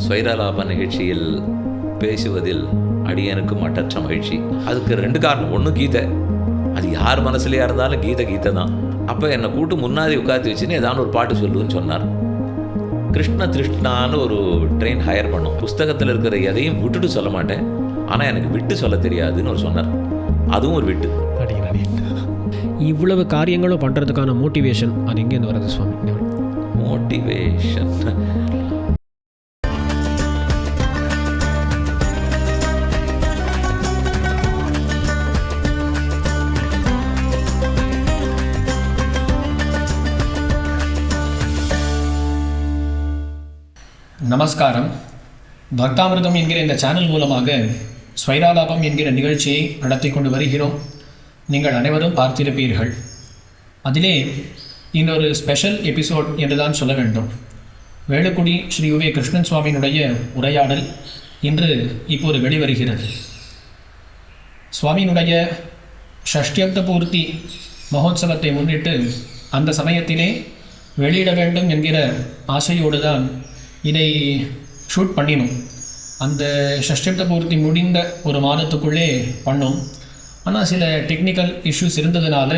ஸ்வைரலாப நிகழ்ச்சியில் பேசுவதில் அடியனுக்கு மட்டற்ற மகிழ்ச்சி. அதுக்கு 2 காரணம். ஒன்று கீதை, அது யார் மனசுலையாக இருந்தாலும் கீதை தான். அப்போ என்னை கூட்டு முன்னாடி உட்காந்து வச்சுன்னு ஏதாவது ஒரு பாட்டு சொல்லுன்னு சொன்னார். கிருஷ்ண திருஷ்ணான்னு ஒரு ட்ரெயின் ஹையர் பண்ணோம். புஸ்தகத்தில் இருக்கிற எதையும் விட்டுட்டு சொல்ல மாட்டேன், ஆனால் எனக்கு விட்டு சொல்ல தெரியாதுன்னு ஒரு சொன்னார். அதுவும் ஒரு விட்டு. இவ்வளவு காரியங்களும் பண்ணுறதுக்கான மோட்டிவேஷன் அது எங்கேருந்து வருது சுவாமி? மோட்டிவேஷன் நமஸ்காரம். பக்தாமிர்தம் என்கிற இந்த சேனல் மூலமாக ஸ்வைராலாபம் என்கிற நிகழ்ச்சியை நடத்தி கொண்டு வருகிறோம். நீங்கள் அனைவரும் பார்த்திருப்பீர்கள். அதிலே இன்னொரு ஸ்பெஷல் எபிசோட் என்றுதான் சொல்ல வேண்டும். வேலுக்குடி ஸ்ரீ யுவே கிருஷ்ணன் சுவாமியினுடைய உரையாடல் இன்று இப்போது வெளிவருகிறது. சுவாமியினுடைய ஷஷ்டியப்த பூர்த்தி மகோத்சவத்தை முன்னிட்டு அந்த சமயத்திலே வெளியிட வேண்டும் என்கிற ஆசையோடு தான் இதை ஷூட் பண்ணினோம். அந்த ஷஷ்டியப்த பூர்த்தி முடிந்த ஒரு மாதத்துக்குள்ளே பண்ணோம். ஆனால் சில டெக்னிக்கல் இஷ்யூஸ் இருந்ததுனால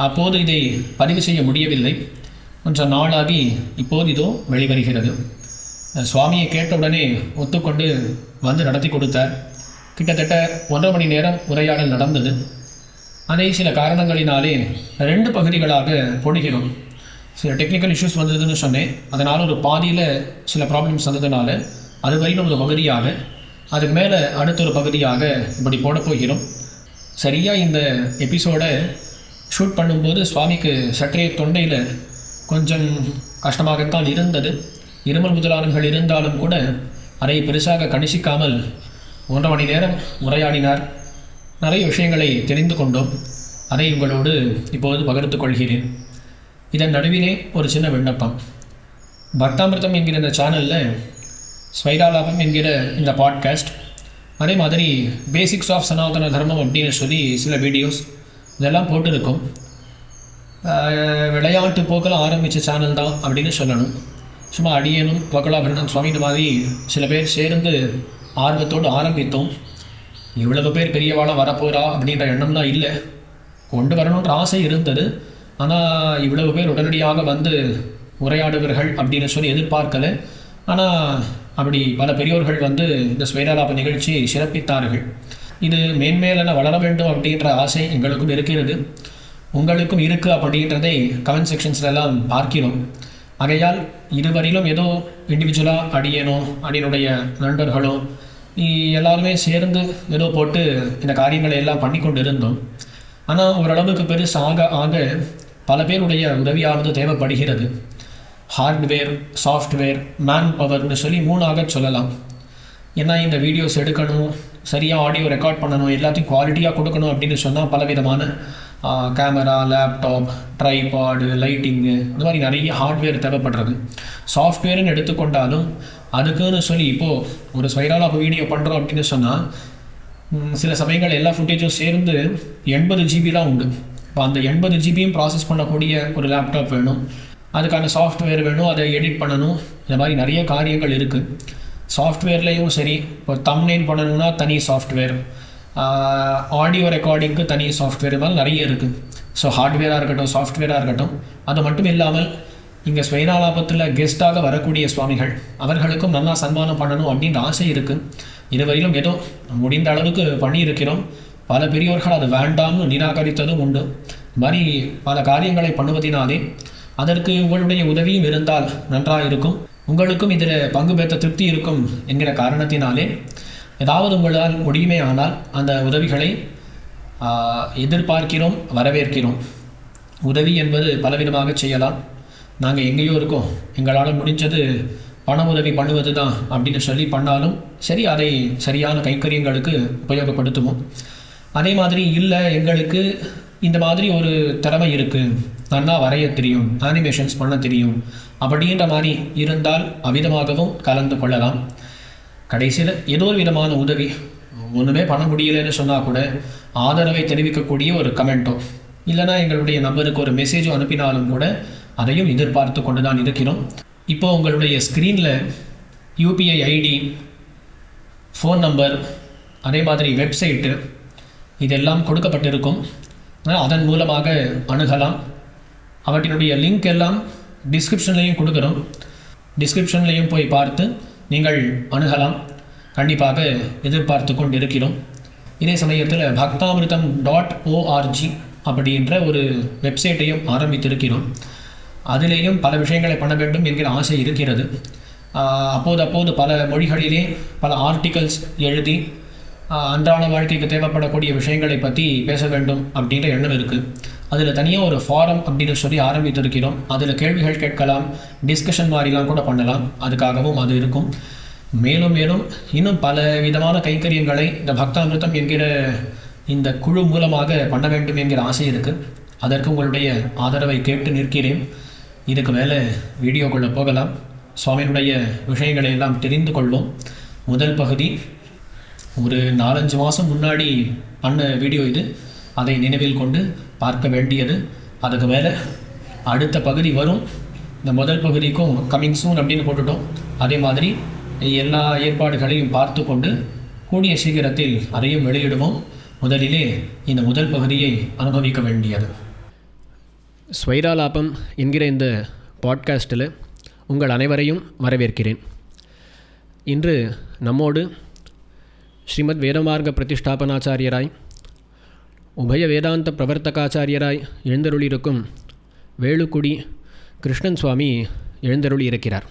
அப்போது இதை பதிவு செய்ய முடியவில்லை. கொஞ்சம் நாளாகி இப்போது இதோ வெளிவருகிறது. சுவாமியை கேட்டவுடனே ஒத்துக்கொண்டு வந்து நடத்தி கொடுத்தார். கிட்டத்தட்ட 1.5 மணி நேரம் உரையாடல் நடந்தது. அதை சில காரணங்களினாலே 2 பகுதிகளாக போடுகிறோம். சில டெக்னிக்கல் இஷ்யூஸ் வந்ததுன்னு சொன்னேன். அதனால் ஒரு பாதியில் சில ப்ராப்ளம்ஸ் வந்ததுனால அது வரைக்கும் ஒரு பகுதியாக, அதுக்கு மேலே அடுத்த ஒரு பகுதியாக இப்படி போட போகிறோம். சரியாக இந்த எபிசோடை ஷூட் பண்ணும்போது சுவாமிக்கு சற்றே தொண்டையில் கொஞ்சம் கஷ்டமாகத்தான் இருந்தது. இருமல் முதலானங்கள் இருந்தாலும் கூட அதை பெருசாக கணிசிக்காமல் 1.5 மணி நேரம் உரையாடினார். நிறைய விஷயங்களை தெரிந்து கொண்டோம். அதை உங்களோடு இப்போது பகிர்ந்து கொள்கிறேன். இதன் நடுவிலே ஒரு சின்ன விண்ணப்பம். பக்தாமிர்தம் என்கிற இந்த சேனலில் ஸ்வைராலாபம் என்கிற இந்த பாட்காஸ்ட், அதே மாதிரி பேசிக்ஸ் ஆஃப் சனாதன தர்மம் அப்படின்னு சொல்லி சில வீடியோஸ் இதெல்லாம் போட்டிருக்கோம். விளையாட்டு போக்கில் ஆரம்பித்த சேனல் தான் அப்படின்னு சொல்லணும். சும்மா அடியனும் பகலாபரணன் சுவாமி இந்த மாதிரி சில பேர் சேர்ந்து ஆர்வத்தோடு ஆரம்பித்தோம். இவ்வளவு பேர் பெரியவாளாக வரப்போகிறா அப்படின்ற எண்ணம் தான் இல்லை. கொண்டு வரணுன்ற ஆசை இருந்தது. ஆனால் இவ்வளவு பேர் உடனடியாக வந்து உரையாடுவர்கள் அப்படின்னு சொல்லி எதிர்பார்க்கலை. ஆனால் அப்படி பல பெரியோர்கள் வந்து இந்த ஸ்வைராலாப நிகழ்ச்சியை சிறப்பித்தார்கள். இது மேன்மேலென வளர வேண்டும் அப்படின்ற ஆசை எங்களுக்கும் இருக்கிறது, உங்களுக்கும் இருக்குது அப்படின்றதை கமெண்ட் செக்ஷன்ஸ்லாம் பார்க்கிறோம். ஆகையால் இதுவரையிலும் ஏதோ இண்டிவிஜுவலாக அடியனுடைய நண்பர்களோ எல்லாருமே சேர்ந்து ஏதோ போட்டு இந்த காரியங்களை எல்லாம் பண்ணி கொண்டு இருந்தோம். ஆனால் ஓரளவுக்கு பெருசாக ஆக பல பேருடைய உதவியானது தேவைப்படுகிறது. ஹார்ட்வேர், சாஃப்ட்வேர், மேன் பவர்னு சொல்லி 3ஆக சொல்லலாம். ஏன்னா இந்த வீடியோஸ் எடுக்கணும், சரியாக ஆடியோ ரெக்கார்ட் பண்ணணும், எல்லாத்தையும் குவாலிட்டியாக கொடுக்கணும் அப்படின்னு சொன்னால் பலவிதமான கேமரா, லேப்டாப், ட்ரைபாடு, லைட்டிங்கு, இந்த மாதிரி நிறைய ஹார்ட்வேர் தேவைப்படுறது. சாஃப்ட்வேர்னு எடுத்துக்கொண்டாலும் அதுக்குன்னு சொல்லி இப்போது ஒரு ஸ்வைராலாப வீடியோ பண்ணுறோம் அப்படின்னு சொன்னால் சில சமயங்கள் எல்லா ஃபுட்டேஜும் சேர்ந்து 80 ஜிபிலாம் உண்டு. இப்போ அந்த 80 ஜிபியும் ப்ராசஸ் பண்ணக்கூடிய ஒரு லேப்டாப் வேணும், அதுக்கான சாஃப்ட்வேர் வேணும், அதை எடிட் பண்ணணும். இந்த மாதிரி நிறைய காரியங்கள் இருக்குது. சாஃப்ட்வேர்லேயும் சரி, இப்போ தம்ப்நெயில் பண்ணணும்னா தனி சாஃப்ட்வேர், ஆடியோ ரெக்கார்டிங்க்கு தனி சாஃப்ட்வேர், இது மாதிரி நிறைய இருக்குது. ஸோ ஹார்ட்வேராக இருக்கட்டும், சாஃப்ட்வேராக இருக்கட்டும். அது மட்டும் இல்லாமல் இங்கே ஸ்வைராலாபத்தில் கெஸ்ட்டாக வரக்கூடிய சுவாமிகள் அவர்களுக்கும் நல்லா சன்மானம் பண்ணணும் அப்படின்ற ஆசை இருக்குது. இதுவரையிலும் ஏதோ முடிந்த அளவுக்கு பண்ணியிருக்கிறோம். பல பெரியோர்கள் அது வேண்டாம்னு நிராகரித்ததும் உண்டு. இது மாதிரி பல காரியங்களை பண்ணுவதினாலே அதற்கு உங்களுடைய உதவியும் இருந்தால் நன்றாக இருக்கும். உங்களுக்கும் இதில் பங்கு பெற்ற திருப்தி இருக்கும் என்கிற காரணத்தினாலே ஏதாவது உங்களால் முடியுமே ஆனால் அந்த உதவிகளை எதிர்பார்க்கிறோம், வரவேற்கிறோம். உதவி என்பது பலவிதமாக செய்யலாம். நாங்கள் எங்கேயோ இருக்கோம், எங்களால் முடிஞ்சது பண உதவி பண்ணுவது தான் அப்படின்னு சொல்லி பண்ணாலும் சரி, அதை சரியான கைங்கரியங்களுக்கு உபயோகப்படுத்துவோம். அதே மாதிரி இல்லை, எங்களுக்கு இந்த மாதிரி ஒரு திறமை இருக்குது, நல்லா வரைய தெரியும், அனிமேஷன்ஸ் பண்ண தெரியும் அப்படின்ற மாதிரி இருந்தால் அவ்விதமாகவும் கலந்து கொள்ளலாம். கடைசியில் ஏதோ ஒரு விதமான உதவி, ஒன்றுமே பண்ண முடியலைன்னு சொன்னால் கூட ஆதரவை தெரிவிக்கக்கூடிய ஒரு கமெண்ட்டோ இல்லைனா எங்களுடைய நம்பருக்கு ஒரு மெசேஜோ அனுப்பினாலும் கூட அதையும் எதிர்பார்த்து கொண்டு தான் இருக்கிறோம். இப்போ உங்களுடைய ஸ்க்ரீனில் யூபிஐ ஐடி, ஃபோன் நம்பர், அதே மாதிரி வெப்சைட்டு இதெல்லாம் கொடுக்கப்பட்டிருக்கும். அதன் மூலமாக அணுகலாம். அவற்றினுடைய லிங்க் எல்லாம் டிஸ்கிரிப்ஷன்லேயும் கொடுக்குறோம். டிஸ்கிரிப்ஷன்லேயும் போய் பார்த்து நீங்கள் அணுகலாம். கண்டிப்பாக எதிர்பார்த்து கொண்டு இருக்கிறோம். இதே சமயத்தில் bhaktamritam.org அப்படின்ற ஒரு வெப்சைட்டையும் ஆரம்பித்திருக்கிறோம். அதிலேயும் பல விஷயங்களை பண்ண வேண்டும் என்கிற ஆசை இருக்கிறது. அப்போது பல மொழிகளிலே பல ஆர்டிகல்ஸ் எழுதி அன்றாட வாழ்க்கைக்கு தேவைப்படக்கூடிய விஷயங்களை பற்றி பேச வேண்டும் அப்படின்ற எண்ணம் இருக்குது. அதில் தனியாக ஒரு ஃபாரம் அப்படின்னு சொல்லி ஆரம்பித்திருக்கிறோம். அதில் கேள்விகள் கேட்கலாம், டிஸ்கஷன் மாதிரிலாம் கூட பண்ணலாம். அதுக்காகவும் அது இருக்கும். மேலும் இன்னும் பல விதமான கைங்கரியங்களை இந்த பக்தாமிர்தம் என்கிற இந்த குழு மூலமாக பண்ண வேண்டும் என்கிற ஆசை இருக்குது. அதற்கு உங்களுடைய ஆதரவை கேட்டு நிற்கிறேன். இதுக்கு மேலே வீடியோக்குள்ளே போகலாம். சுவாமியினுடைய விஷயங்களை எல்லாம் தெரிந்து கொள்வோம். முதல் பகுதி ஒரு 4-5 மாதம் முன்னாடி பண்ண வீடியோ இது. அதை நினைவில் கொண்டு பார்க்க வேண்டியது. அதுக்கு மேலே அடுத்த பகுதி வரும். இந்த முதல் பகுதிக்கும் கம்மிங் சூன் அப்படின்னு போட்டுட்டோம். அதே மாதிரி எல்லா ஏற்பாடுகளையும் பார்த்து கொண்டு கூடிய சீக்கிரத்தில் அதையும் வெளியிடுவோம். முதலிலே இந்த முதல் பகுதியை அனுபவிக்க வேண்டியது. ஸ்வைராலாபம் என்கிற இந்த பாட்காஸ்ட்டில் உங்கள் அனைவரையும் வரவேற்கிறேன். இன்று நம்மோடு ஸ்ரீமத் வேதமார்க்க பிரதிஷ்டாபனாச்சாரியராய் உபய வேதாந்த பிரவர்த்தகாச்சாரியராய் எழுந்தருளியிருக்கும் வேலுக்குடி கிருஷ்ணன் சுவாமி எழுந்தருளி இருக்கிறார்.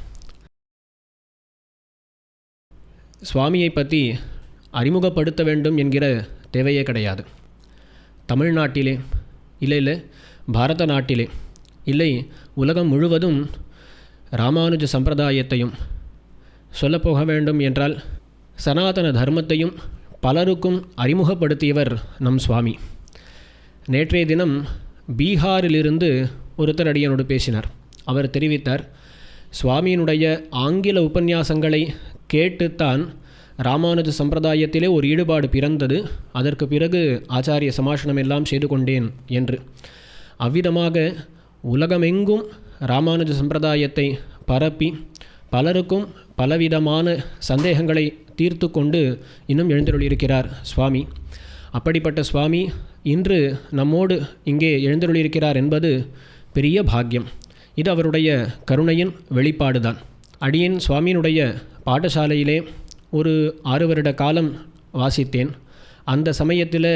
சுவாமியை பற்றி அறிமுகப்படுத்த வேண்டும் என்கிற தேவையே கிடையாது. தமிழ்நாட்டிலே இல்லை பாரத நாட்டிலே இல்லை உலகம் முழுவதும் ராமானுஜ சம்பிரதாயத்தையும் சொல்லப்போக வேண்டும் என்றால் சனாதன தர்மத்தையும் பலருக்கும் அறிமுகப்படுத்தியவர் நம் சுவாமி. நேற்றைய தினம் பீகாரிலிருந்து ஒருத்தர் அடியனோடு பேசினார். அவர் தெரிவித்தார், சுவாமியினுடைய ஆங்கில உபன்யாசங்களை கேட்டுத்தான் ராமானுஜ சம்பிரதாயத்திலே ஒரு ஈடுபாடு பிறந்தது. அதற்கு பிறகு ஆச்சாரிய சமாஷணம் எல்லாம் செய்து கொண்டேன் என்று. அவ்விதமாக உலகமெங்கும் ராமானுஜ சம்பிரதாயத்தை பரப்பி பலருக்கும் பலவிதமான சந்தேகங்களை தீர்த்து கொண்டு இன்னும் எழுந்தருளியிருக்கிறார் சுவாமி. அப்படிப்பட்ட சுவாமி இன்று நம்மோடு இங்கே எழுந்தருளியிருக்கிறார் என்பது பெரிய பாக்கியம். இது அவருடைய கருணையின் வெளிப்பாடுதான். அடியேன் சுவாமியினுடைய பாடசாலையிலே ஒரு 6 வருட காலம் வாசித்தேன். அந்த சமயத்தில்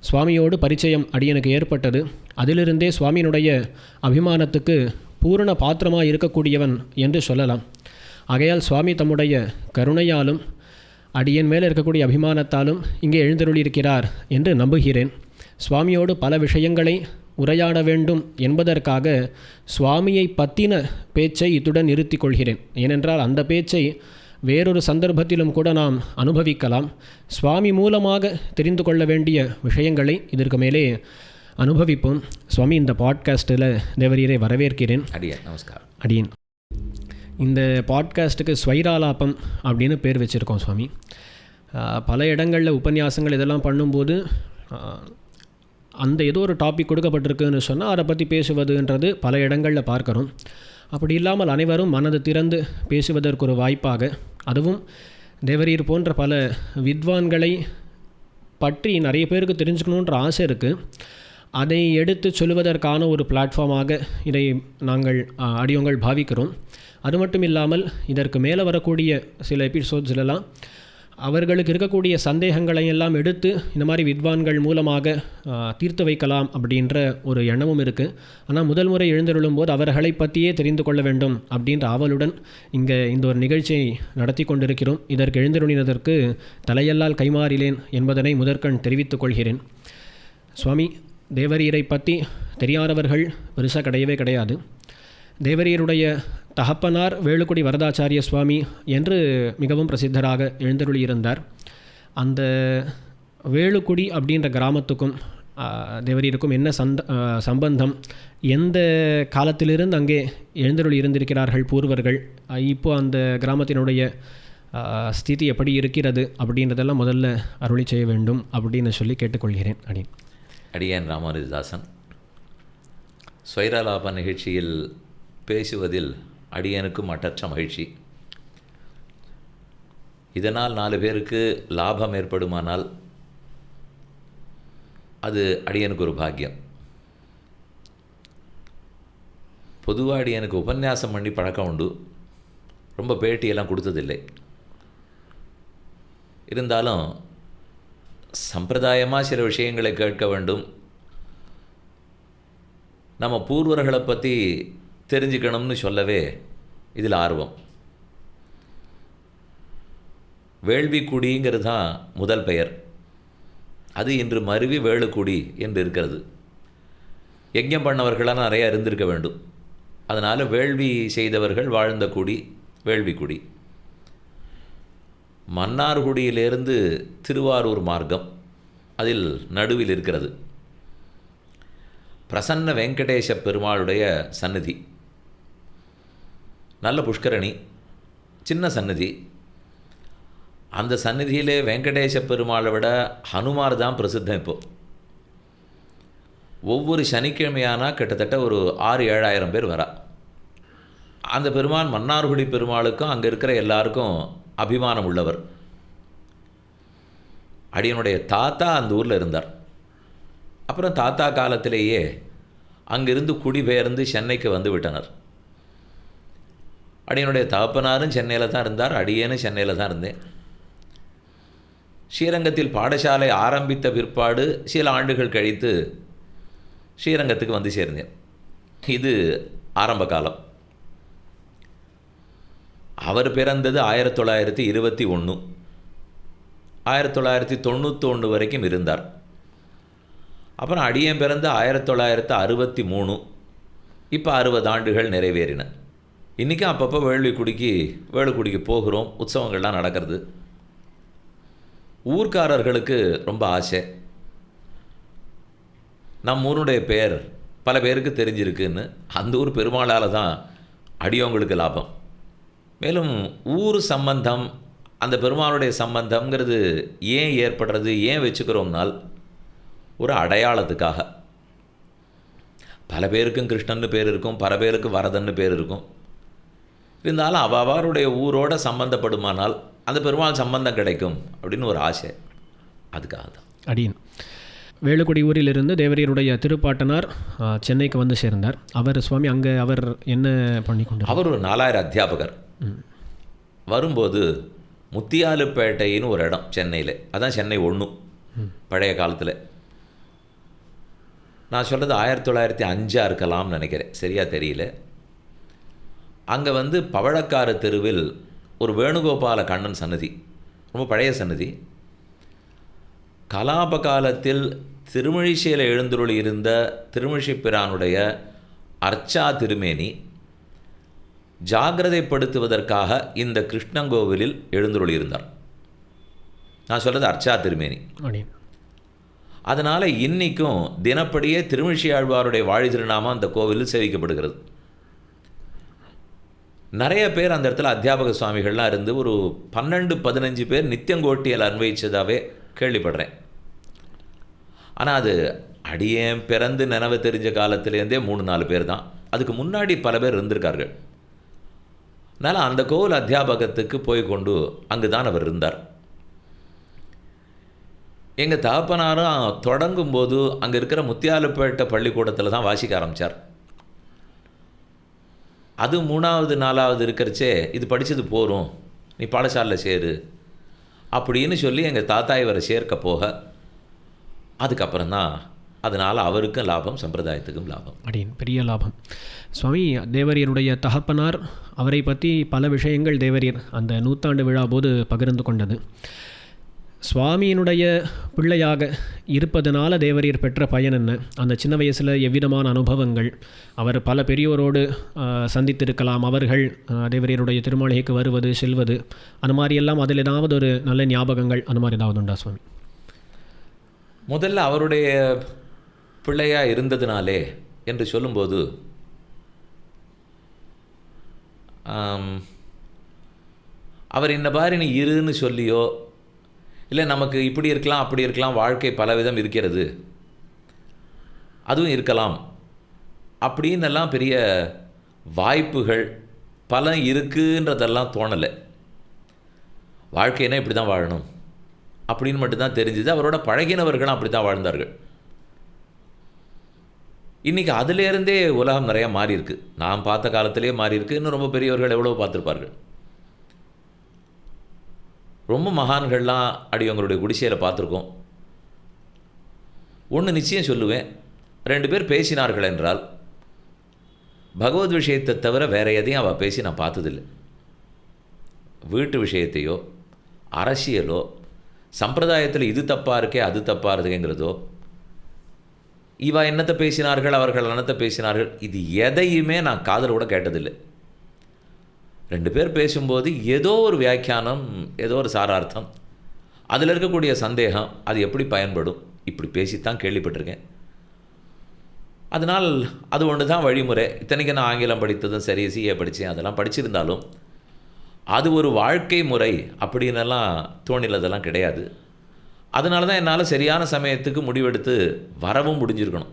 சுவாமியோடு பரிச்சயம் அடியனுக்கு ஏற்பட்டது. அதிலிருந்தே சுவாமியினுடைய அபிமானத்துக்கு பூரண பாத்திரமாக இருக்கக்கூடியவன் என்று சொல்லலாம். ஆகையால் சுவாமி தம்முடைய கருணையாலும் அடியன் மேலே இருக்கக்கூடிய அபிமானத்தாலும் இங்கே எழுந்தருளியிருக்கிறார் என்று நம்புகிறேன். சுவாமியோடு பல விஷயங்களை உரையாட வேண்டும் என்பதற்காக சுவாமியை பற்றின பேச்சை இத்துடன் நிறுத்தி கொள்கிறேன். ஏனென்றால் அந்த பேச்சை வேறொரு சந்தர்ப்பத்திலும் கூட நாம் அனுபவிக்கலாம். சுவாமி மூலமாக தெரிந்து கொள்ள வேண்டிய விஷயங்களை இதற்கு மேலே அனுபவிப்போம். சுவாமி, இந்த பாட்காஸ்ட்டில் தேவரீரை வரவேற்கிறேன். நமஸ்காரம். அடியேன் இந்த பாட்காஸ்ட்டுக்கு ஸ்வைராலாபம் அப்படின்னு பேர் வச்சுருக்கோம் சுவாமி. பல இடங்களில் உபன்யாசங்கள் இதெல்லாம் பண்ணும்போது அந்த ஏதோ ஒரு டாபிக் கொடுக்கப்பட்டிருக்குன்னு சொன்னால் அதை பற்றி பேசுவதுன்றது பல இடங்களில் பார்க்குறோம். அப்படி இல்லாமல் அனைவரும் மனது திறந்து பேசுவதற்கு ஒரு வாய்ப்பாக, அதுவும் தேவரீர் போன்ற பல வித்வான்களை பற்றி நிறைய பேருக்கு தெரிஞ்சுக்கணுன்ற ஆசை இருக்குது. அதை எடுத்து சொல்லுவதற்கான ஒரு பிளாட்ஃபார்மாக இதை நாங்கள் அடியோங்கள் பாவிக்கிறோம். அது மட்டும் இல்லாமல் இதற்கு மேலே வரக்கூடிய சில எபிசோட்ஸ்லாம் அவர்களுக்கு இருக்கக்கூடிய சந்தேகங்களை எல்லாம் எடுத்து இந்த மாதிரி வித்வான்கள் மூலமாக தீர்த்து வைக்கலாம் அப்படின்ற ஒரு எண்ணமும் இருக்குது. ஆனால் முதல் முறை எழுந்தருளும் போது அவர்களை பற்றியே தெரிந்து கொள்ள வேண்டும் அப்படின்ற ஆவலுடன் இங்கே இந்த ஒரு நிகழ்ச்சியை நடத்தி கொண்டிருக்கிறோம். இதற்கு எழுந்தருளினதற்கு தலையல்லால் கைமாறிலேன் என்பதனை முதற்கண் தெரிவித்துக் கொள்கிறேன். சுவாமி, தேவரீரை பற்றி தெரியாதவர்கள் பெருசாக கிடையாது. தேவரீருடைய தகப்பனார் வேலுக்குடி வரதாச்சாரிய சுவாமி என்று மிகவும் பிரசித்தராக எழுந்தருளியிருந்தார். அந்த வேலுக்குடி அப்படின்ற கிராமத்துக்கும் தேவரீருக்கும் என்ன சம்பந்தம், எந்த காலத்திலிருந்து அங்கே எழுந்தருளி இருந்திருக்கிறார்கள் பூர்வர்கள், இப்போது அந்த கிராமத்தினுடைய ஸ்திதி எப்படி இருக்கிறது அப்படின்றதெல்லாம் முதல்ல அருளி செய்ய வேண்டும் அப்படின்னு சொல்லி கேட்டுக்கொள்கிறேன். அடியேன் ராமானுஜதாசன். ஸ்வைராலாப நிகழ்ச்சியில் பேசுவதில் அடியனுக்கு மட்டற்ற மகிழ்ச்சி. இதனால் 4 பேருக்கு லாபம் ஏற்படுமானால் அது அடியனுக்கு ஒரு பாக்கியம். பொதுவாக அடியனுக்கு உபன்யாசம் பண்ணி பழக்கம் உண்டு, ரொம்ப பேட்டியெல்லாம் கொடுத்ததில்லை. இருந்தாலும் சம்பிரதாயமாக சில விஷயங்களை கேட்க வேண்டும், நம்ம பூர்வர்களை பற்றி தெரிஞ்சுக்கணும்னு சொல்லவே இதில் ஆர்வம். வேள்விக்குடிங்கிறது தான் முதல் பெயர். அது இன்று மருவி வேளுக்குடி என்று இருக்கிறது. யஜ்ஞம் பண்ணவர்களாக நிறையா இருந்திருக்க வேண்டும். அதனால் வேள்வி செய்தவர்கள் வாழ்ந்த குடி வேள்விக்குடி. மன்னார்குடியிலிருந்து திருவாரூர் மார்க்கம் அதில் நடுவில் இருக்கிறது. பிரசன்ன வெங்கடேச பெருமாளுடைய சந்நிதி, நல்ல புஷ்கரணி, சின்ன சந்நிதி. அந்த சந்நிதியிலே வெங்கடேச பெருமாளை விட ஹனுமார் தான் பிரசித்தம். இப்போது ஒவ்வொரு சனிக்கிழமையானால் கிட்டத்தட்ட ஒரு 6,000-7,000 பேர் வரா. அந்த பெருமான் மன்னார்குடி பெருமாளுக்கும் அங்கே இருக்கிற எல்லாருக்கும் அபிமானம் உள்ளவர். அடியனுடைய தாத்தா அந்த ஊரில் இருந்தார். அப்புறம் தாத்தா காலத்திலேயே அங்கிருந்து குடிபெயர்ந்து சென்னைக்கு வந்து விட்டனர். அடியனுடைய தகப்பனாரும் சென்னையில் தான் இருந்தார், அடியேனும் சென்னையில் தான் இருந்தேன். ஸ்ரீரங்கத்தில் பாடசாலை ஆரம்பித்த பிற்பாடு சில ஆண்டுகள் கழித்து ஸ்ரீரங்கத்துக்கு வந்து சேர்ந்தேன். இது ஆரம்ப காலம். அவர் பிறந்தது 1921. 1991 வரைக்கும் இருந்தார். அப்புறம் அடியன் பிறந்து 1963. இப்போ 60 ஆண்டுகள் நிறைவேறின. இன்றைக்கும் அப்பப்போ வேளுக்குடிக்கு போகிறோம், உற்சவங்கள்லாம் நடக்கிறது. ஊர்க்காரர்களுக்கு ரொம்ப ஆசை. நம் ஊருடைய பெயர் பல பேருக்கு தெரிஞ்சிருக்குன்னு அந்த ஊர் பெருமாளால் தான் அடியவங்களுக்கு லாபம். மேலும் ஊர் சம்பந்தம், அந்த பெருமாளுடைய சம்பந்தம்ங்கிறது ஏன் ஏற்படுறது, ஏன் வச்சுக்கிறோம்னால் ஒரு அடையாளத்துக்காக. பல பேருக்கும் கிருஷ்ணன்னு பேர் இருக்கும், பல பேருக்கு வரதன்னு பேர் இருக்கும். இருந்தாலும் அவருடைய ஊரோட சம்பந்தப்படுமானால் அந்த பெருமாள் சம்பந்தம் கிடைக்கும் அப்படின்னு ஒரு ஆசை. அதுக்காக தான் அடியன் வேலுக்குடி ஊரிலிருந்து தேவரியருடைய திருப்பாட்டனார் சென்னைக்கு வந்து சேர்ந்தார். அவர் சுவாமி அங்கே அவர் என்ன பண்ணி கொண்டார்? அவர் ஒரு 4000 அத்தியாபகர். வரும்போது முத்தியாலுப்பேட்டைன்னு ஒரு இடம் சென்னையில், அதான் சென்னை 1 பழைய காலத்தில். நான் சொல்கிறது 1905 இருக்கலாம்னு நினைக்கிறேன், சரியாக தெரியல. அங்கே வந்து பவழக்கார தெருவில் ஒரு வேணுகோபால கண்ணன் சன்னதி, ரொம்ப பழைய சன்னதி. கலாப காலத்தில் திருமழிசையில் எழுந்துருளி இருந்த திருமழிசைப்பிரானுடைய அர்ச்சா திருமேனி ஜாகிரதைப்படுத்துவதற்காக இந்த கிருஷ்ணங்கோவிலில் எழுந்துருளி இருந்தார். நான் சொல்கிறது அர்ச்சா திருமேனி. அதனால் இன்றைக்கும் தினப்படியே திருமழிசை ஆழ்வாருடைய வாழி திருநாமம் அந்த கோவிலில் சேவிக்கப்படுகிறது. நிறைய பேர் அந்த இடத்துல அத்தியாபக சுவாமிகள்லாம் இருந்து ஒரு 12-15 பேர் நித்தியங்கோட்டியில் அன்வயிச்சதாகவே கேள்விப்படுறேன். ஆனால் அது அடியேன் பிறந்து நினைவு தெரிஞ்ச காலத்திலேருந்தே 3-4 பேர் தான். அதுக்கு முன்னாடி பல பேர் இருந்திருக்கார்கள். அதனால் அந்த கோவில் அத்தியாபகத்துக்கு போய் கொண்டு அங்கு தான் அவர் இருந்தார். எங்கள் தகப்பனாரும் தொடங்கும்போது அங்கே இருக்கிற முத்தியாலுப்பேட்டை பள்ளிக்கூடத்தில் தான் வாசிக்க ஆரம்பித்தார். அது 3வது 4வது இருக்கிறச்சே இது படித்தது போகிறோம், நீ பாடசாலையில் சேரு அப்படின்னு சொல்லி எங்கள் தாத்தா இவரை சேர்க்க போக அதுக்கப்புறம் தான் அதனால் அவருக்கும் லாபம், சம்பிரதாயத்துக்கும் லாபம். அப்படின்னு பெரிய லாபம். சுவாமி தேவரியருடைய தகப்பனார், அவரை பற்றி பல விஷயங்கள் தேவரியர் அந்த 100ஆண்டு விழா போது பகிர்ந்து கொண்டது. சுவாமியினுடைய பிள்ளையாக இருப்பதனால தேவரியர் பெற்ற பயன் என்ன, அந்த சின்ன வயசில் எவ்விதமான அனுபவங்கள், அவர் பல பெரியோரோடு சந்தித்திருக்கலாம், அவர்கள் தேவரியருடைய திருமாளிகைக்கு வருவது செல்வது, அந்த மாதிரியெல்லாம் அதில் ஏதாவது ஒரு நல்ல ஞாபகங்கள் அந்த மாதிரி ஏதாவது உண்டா சுவாமி? முதல்ல அவருடைய பிள்ளையாக இருந்ததுனாலே என்று சொல்லும்போது அவர் இந்த மாதிரி நீ இருன்னு சொல்லியோ இல்லை நமக்கு இப்படி இருக்கலாம் அப்படி இருக்கலாம், வாழ்க்கை பலவிதம் இருக்கிறது, அதுவும் இருக்கலாம் அப்படின்னெல்லாம் பெரிய வாய்ப்புகள் பல இருக்குன்றதெல்லாம் தோணலை. வாழ்க்கைனா இப்படி தான் வாழணும் அப்படின்னு மட்டும்தான் தெரிஞ்சுது. அவரோட பழகினவர்களும் அப்படி தான் வாழ்ந்தார்கள். இன்றைக்கி அதிலேருந்தே உலகம் நிறையா மாறி இருக்கு. நான் பார்த்த காலத்திலே மாறி இருக்கு. இன்னும் ரொம்ப பெரியவர்கள் எவ்வளோ பார்த்துருப்பார்கள். ரொம்ப மகான்கள்லாம் அடியவங்களுடைய குடிசையில் பார்த்துருக்கோம். ஒன்று நிச்சயம் சொல்லுவேன், 2 பேர் பேசினார்கள் என்றால் பகவத் விஷயத்தை தவிர வேறு எதையும் அவள் பேசி நான் பார்த்ததில்லை. வீட்டு விஷயத்தையோ அரசியலோ சம்பிரதாயத்தில் இது தப்பாக இருக்கே அது தப்பாக இருக்குங்கிறதோ, இவா என்னத்தை பேசினார்கள் அவர்கள் என்னத்தை பேசினார்கள், இது எதையுமே நான் காதில் கூட கேட்டதில்லை. 2 பேர் பேசும்போது ஏதோ ஒரு வியாக்கியானம், ஏதோ ஒரு சாரார்த்தம், அதில் இருக்கக்கூடிய சந்தேகம், அது எப்படி பயன்படும், இப்படி பேசித்தான் கேள்விப்பட்டிருக்கேன். அதனால் அது ஒன்று தான் வழிமுறை. இத்தனைக்கு நான் ஆங்கிலம் படித்ததும் சரி, சிஏ படித்தேன், அதெல்லாம் படிச்சிருந்தாலும் அது ஒரு வாழ்க்கை முறை அப்படின்னெல்லாம் தோணிலதெல்லாம் கிடையாது. அதனால தான் என்னால் சரியான சமயத்துக்கு முடிவெடுத்து வரவும் முடிஞ்சிருக்கணும்.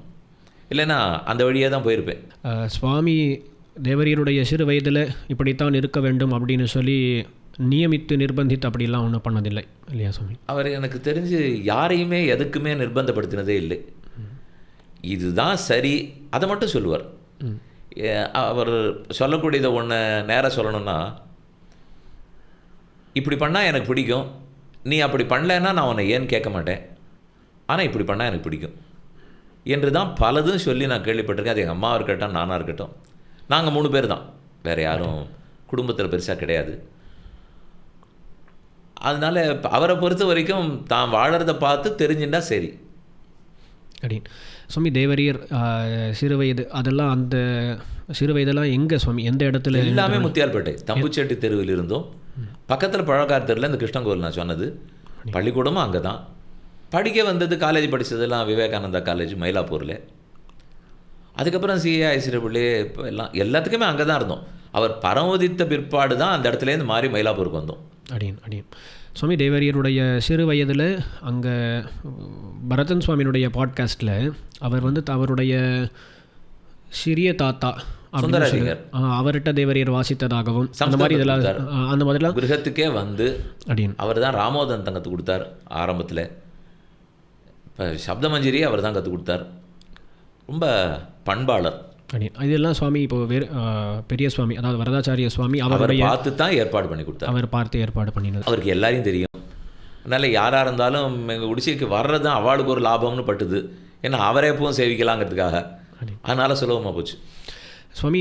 இல்லைன்னா அந்த வழியே தான் போயிருப்பேன். சுவாமி தேவரீருடைய சிறு வயதில் இப்படித்தான் இருக்க வேண்டும் அப்படின்னு சொல்லி நியமித்து நிர்பந்தித்து அப்படிலாம் ஒன்றும் பண்ணதில்லை இல்லையா சுவாமி? அவர் எனக்கு தெரிஞ்சு யாரையுமே எதுக்குமே நிர்பந்தப்படுத்தினதே இல்லை. இதுதான் சரி, அதை மட்டும் சொல்லுவார். அவர் சொல்லக்கூடியதை ஒன்று நேராக சொல்லணும்னா, இப்படி பண்ணால் எனக்கு பிடிக்கும், நீ அப்படி பண்ணலைன்னா நான் உன்னை ஏன்னு கேட்க மாட்டேன், ஆனால் இப்படி பண்ணால் எனக்கு பிடிக்கும் என்று தான் பலதும் சொல்லி நான் கேள்விப்பட்டிருக்கேன். அது எங்கள் அம்மாவாக இருக்கட்டும், நானாக இருக்கட்டும், நாங்கள் 3 பேர் தான், வேறு யாரும் குடும்பத்தில் பெருசாக கிடையாது. அதனால் அவரை பொறுத்த வரைக்கும் தான் வாழறதை பார்த்து தெரிஞ்சுட்டா சரி. அப்படின்னு சுவாமி தேவரீர் சிறு வயது அதெல்லாம், அந்த சிறு வயதெல்லாம் எங்கே சுவாமி, எந்த இடத்துல? எல்லாமே முத்தியால்பேட்டை தம்புச்செட்டி தெருவில் இருந்தோம். பக்கத்தில் பழக்கார் தெருவில் இந்த கிருஷ்ணங்கோவில் நான் சொன்னது, பள்ளிக்கூடமும் அங்கே தான். படிக்க வந்தது, காலேஜ் படித்ததெல்லாம் விவேகானந்தா காலேஜ் மயிலாப்பூரில். அதுக்கப்புறம் சிஏ ஐசிடபிள்யூ இப்போ எல்லாத்துக்குமே அங்கே தான் இருந்தோம். அவர் பரமோதித்த பிற்பாடு தான் அந்த இடத்துலேருந்து மாறி மயிலாப்பூருக்கு வந்தோம். அடியன் சுவாமி தேவரீருடைய சிறு வயதில் அங்கே பரதன் சுவாமியினுடைய பாட்காஸ்ட்டில் அவர் வந்து அவருடைய சிறிய தாத்தா சுந்தரலிங்கர் அவர்கிட்ட தேவரீர் வாசித்ததாகவும் அந்த மாதிரி இதெல்லாம் அந்த மாதிரிலாம் கிரகத்துக்கே வந்து அடியன் அவர் தான் ராமோதன் கற்றுக் கொடுத்தார் ஆரம்பத்தில். இப்போ சப்தமஞ்சரி அவர் தான் கற்றுக் கொடுத்தார். ரொம்ப பண்பாளர். இதெல்லாம் சுவாமி இப்போ வேறு பெரிய சுவாமி, அதாவது வரதாச்சாரிய சுவாமி அவர் பார்த்து தான் ஏற்பாடு பண்ணி கொடுத்தார். அவர் பார்த்து ஏற்பாடு பண்ணினது. அவருக்கு எல்லாரையும் தெரியும். அதனால் யாராக இருந்தாலும் எங்கள் குடிசைக்கு வர்றது தான் அவளுக்கு ஒரு லாபம்னு பட்டுது. ஏன்னா அவரே எப்பவும் சேவிக்கலாங்கிறதுக்காக. அதனால் சுலபமாக போச்சு. சுவாமி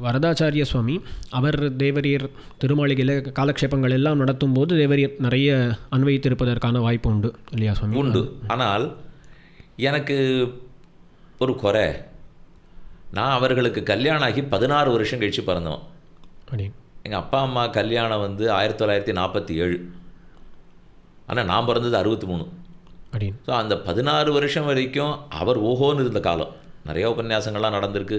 வரதாச்சாரிய சுவாமி அவர் தேவரீர் திருமாளிகையில் காலக்ஷேபங்கள் எல்லாம் நடத்தும் போது தேவரீர் நிறைய அன்வைத்திருப்பதற்கான வாய்ப்பு உண்டு இல்லையா சுவாமி? உண்டு. ஆனால் எனக்கு ஒரு குறை, நான் அவர்களுக்கு கல்யாணம் ஆகி 16 வருஷம் கழித்து பிறந்தவன். எங்கள் அப்பா அம்மா கல்யாணம் வந்து 1947, ஆனால் நான் பிறந்தது 63. ஸோ அந்த 16 வருஷம் வரைக்கும் அவர் ஓஹோன்னு இருந்த காலம். நிறைய உபன்யாசங்கள்லாம் நடந்திருக்கு,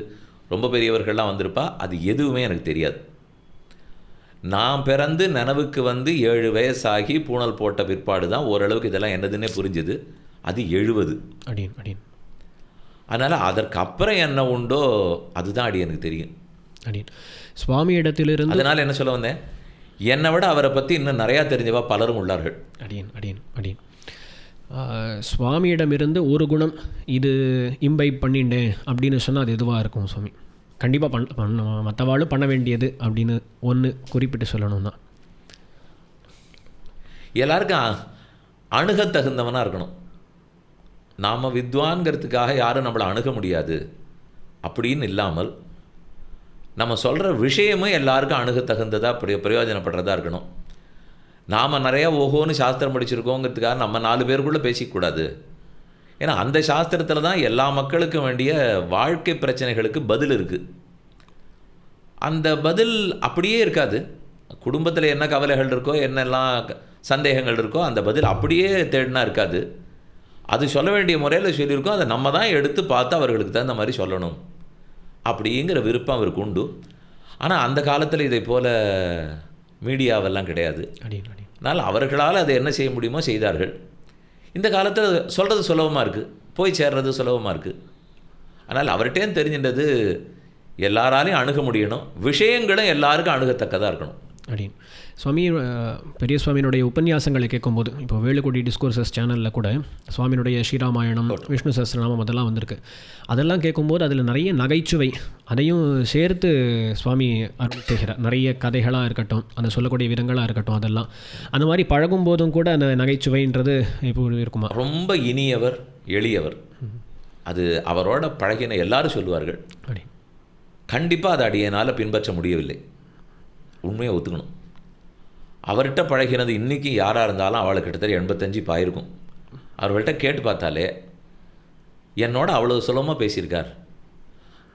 ரொம்ப பெரியவர்கள்லாம் வந்திருப்பா. அது எதுவுமே எனக்கு தெரியாது. நான் பிறந்து நினைவுக்கு வந்து 7 வயசாகி பூணல் போட்ட பிற்பாடு தான் ஓரளவுக்கு இதெல்லாம் என்னதுன்னே புரிஞ்சுது. அது 70. அதனால் அதற்கு அப்புறம் என்ன உண்டோ அதுதான் அடி எனக்கு தெரியும். சுவாமி இடத்திலிருந்து அதனால் என்ன சொல்ல வந்தேன், என்னை விட அவரை பற்றி இன்னும் நிறையா தெரிஞ்சவா பலரும் உள்ளார்கள். அடியன் சுவாமியிடமிருந்து ஒரு குணம் இது இம்பைப் பண்ணிண்டேன் அப்படின்னு சொன்னால் அது எதுவாக இருக்கும் சுவாமி? கண்டிப்பாக பண்ண மற்றவாளும் பண்ண வேண்டியது அப்படின்னு ஒன்று குறிப்பிட்டு சொல்லணும்னா, எல்லாருக்கும் அணுக தகுந்தவனாக இருக்கணும். நாம் வித்வான்கிறதுக்காக யாரும் நம்மளை அணுக முடியாது அப்படின்னு இல்லாமல், நம்ம சொல்கிற விஷயமும் எல்லாருக்கும் அணுக தகுந்ததாக பிரயோஜனப்படுறதா இருக்கணும். நாம் நிறையா ஓஹோன்னு சாஸ்திரம் படிச்சிருக்கோங்கிறதுக்காக நம்ம 4 பேருக்குள்ளே பேசிக்கூடாது. ஏன்னா அந்த சாஸ்திரத்தில் தான் எல்லா மக்களுக்கும் வேண்டிய வாழ்க்கை பிரச்சனைகளுக்கு பதில் இருக்குது. அந்த பதில் அப்படியே இருக்காது. குடும்பத்தில் என்ன கவலைகள் இருக்கோ, என்னெல்லாம் சந்தேகங்கள் இருக்கோ, அந்த பதில் அப்படியே தேடினா இருக்காது. அது சொல்ல வேண்டிய முறையில் சொல்லியிருக்கோம், அதை நம்ம தான் எடுத்து பார்த்து அவர்களுக்கு தகுந்த மாதிரி சொல்லணும் அப்படிங்கிற விருப்பம் அவருக்கு உண்டு. ஆனால் அந்த காலத்தில் இதை போல் மீடியாவெல்லாம் கிடையாது. அதனால் அவர்களால் அதை என்ன செய்ய முடியுமோ செய்தார்கள். இந்த காலத்தில் சொல்கிறது சுலபமாக இருக்குது, போய் சேர்றது சுலபமாக இருக்குது. அதனால் அவர்கிட்டேன்னு தெரிஞ்சின்றது எல்லாராலையும் அணுக முடியணும், விஷயங்களும் எல்லாருக்கும் அணுகத்தக்கதாக இருக்கணும். சுவாமி பெரிய சுவாமியினுடைய உபன்யாசங்களை கேட்கும்போது இப்போ வேலுக்குடி டிஸ்கோர்சஸ் சேனலில் கூட சுவாமியினுடைய ஸ்ரீராமாயணம், விஷ்ணு சஹஸ்ரநாமம் அதெல்லாம் வந்திருக்கு. அதெல்லாம் கேட்கும்போது அதில் நிறைய நகைச்சுவை அதையும் சேர்த்து சுவாமி அருள் செய்கிறார். நிறைய கதைகளாக இருக்கட்டும், அந்த சொல்லக்கூடிய விதங்களாக இருக்கட்டும், அதெல்லாம் அந்த மாதிரி பழகும்போதும் கூட அந்த நகைச்சுவைன்றது இப்போ இருக்குமா? ரொம்ப இனியவர், எளியவர். அது அவரோட பழகின எல்லாரும் சொல்லுவார்கள். அப்படி கண்டிப்பாக அதை அடியனால் பின்பற்ற முடியவில்லை, உண்மையை ஒத்துக்கணும். அவர்கிட்ட பழகினது இன்றைக்கி யாராக இருந்தாலும் அவளுக்கு கிட்டத்தட்ட 85 பாயிருக்கும். அவர்கள்ட்ட கேட்டு பார்த்தாலே என்னோட அவ்வளோ சுலபமாக பேசியிருக்கார்.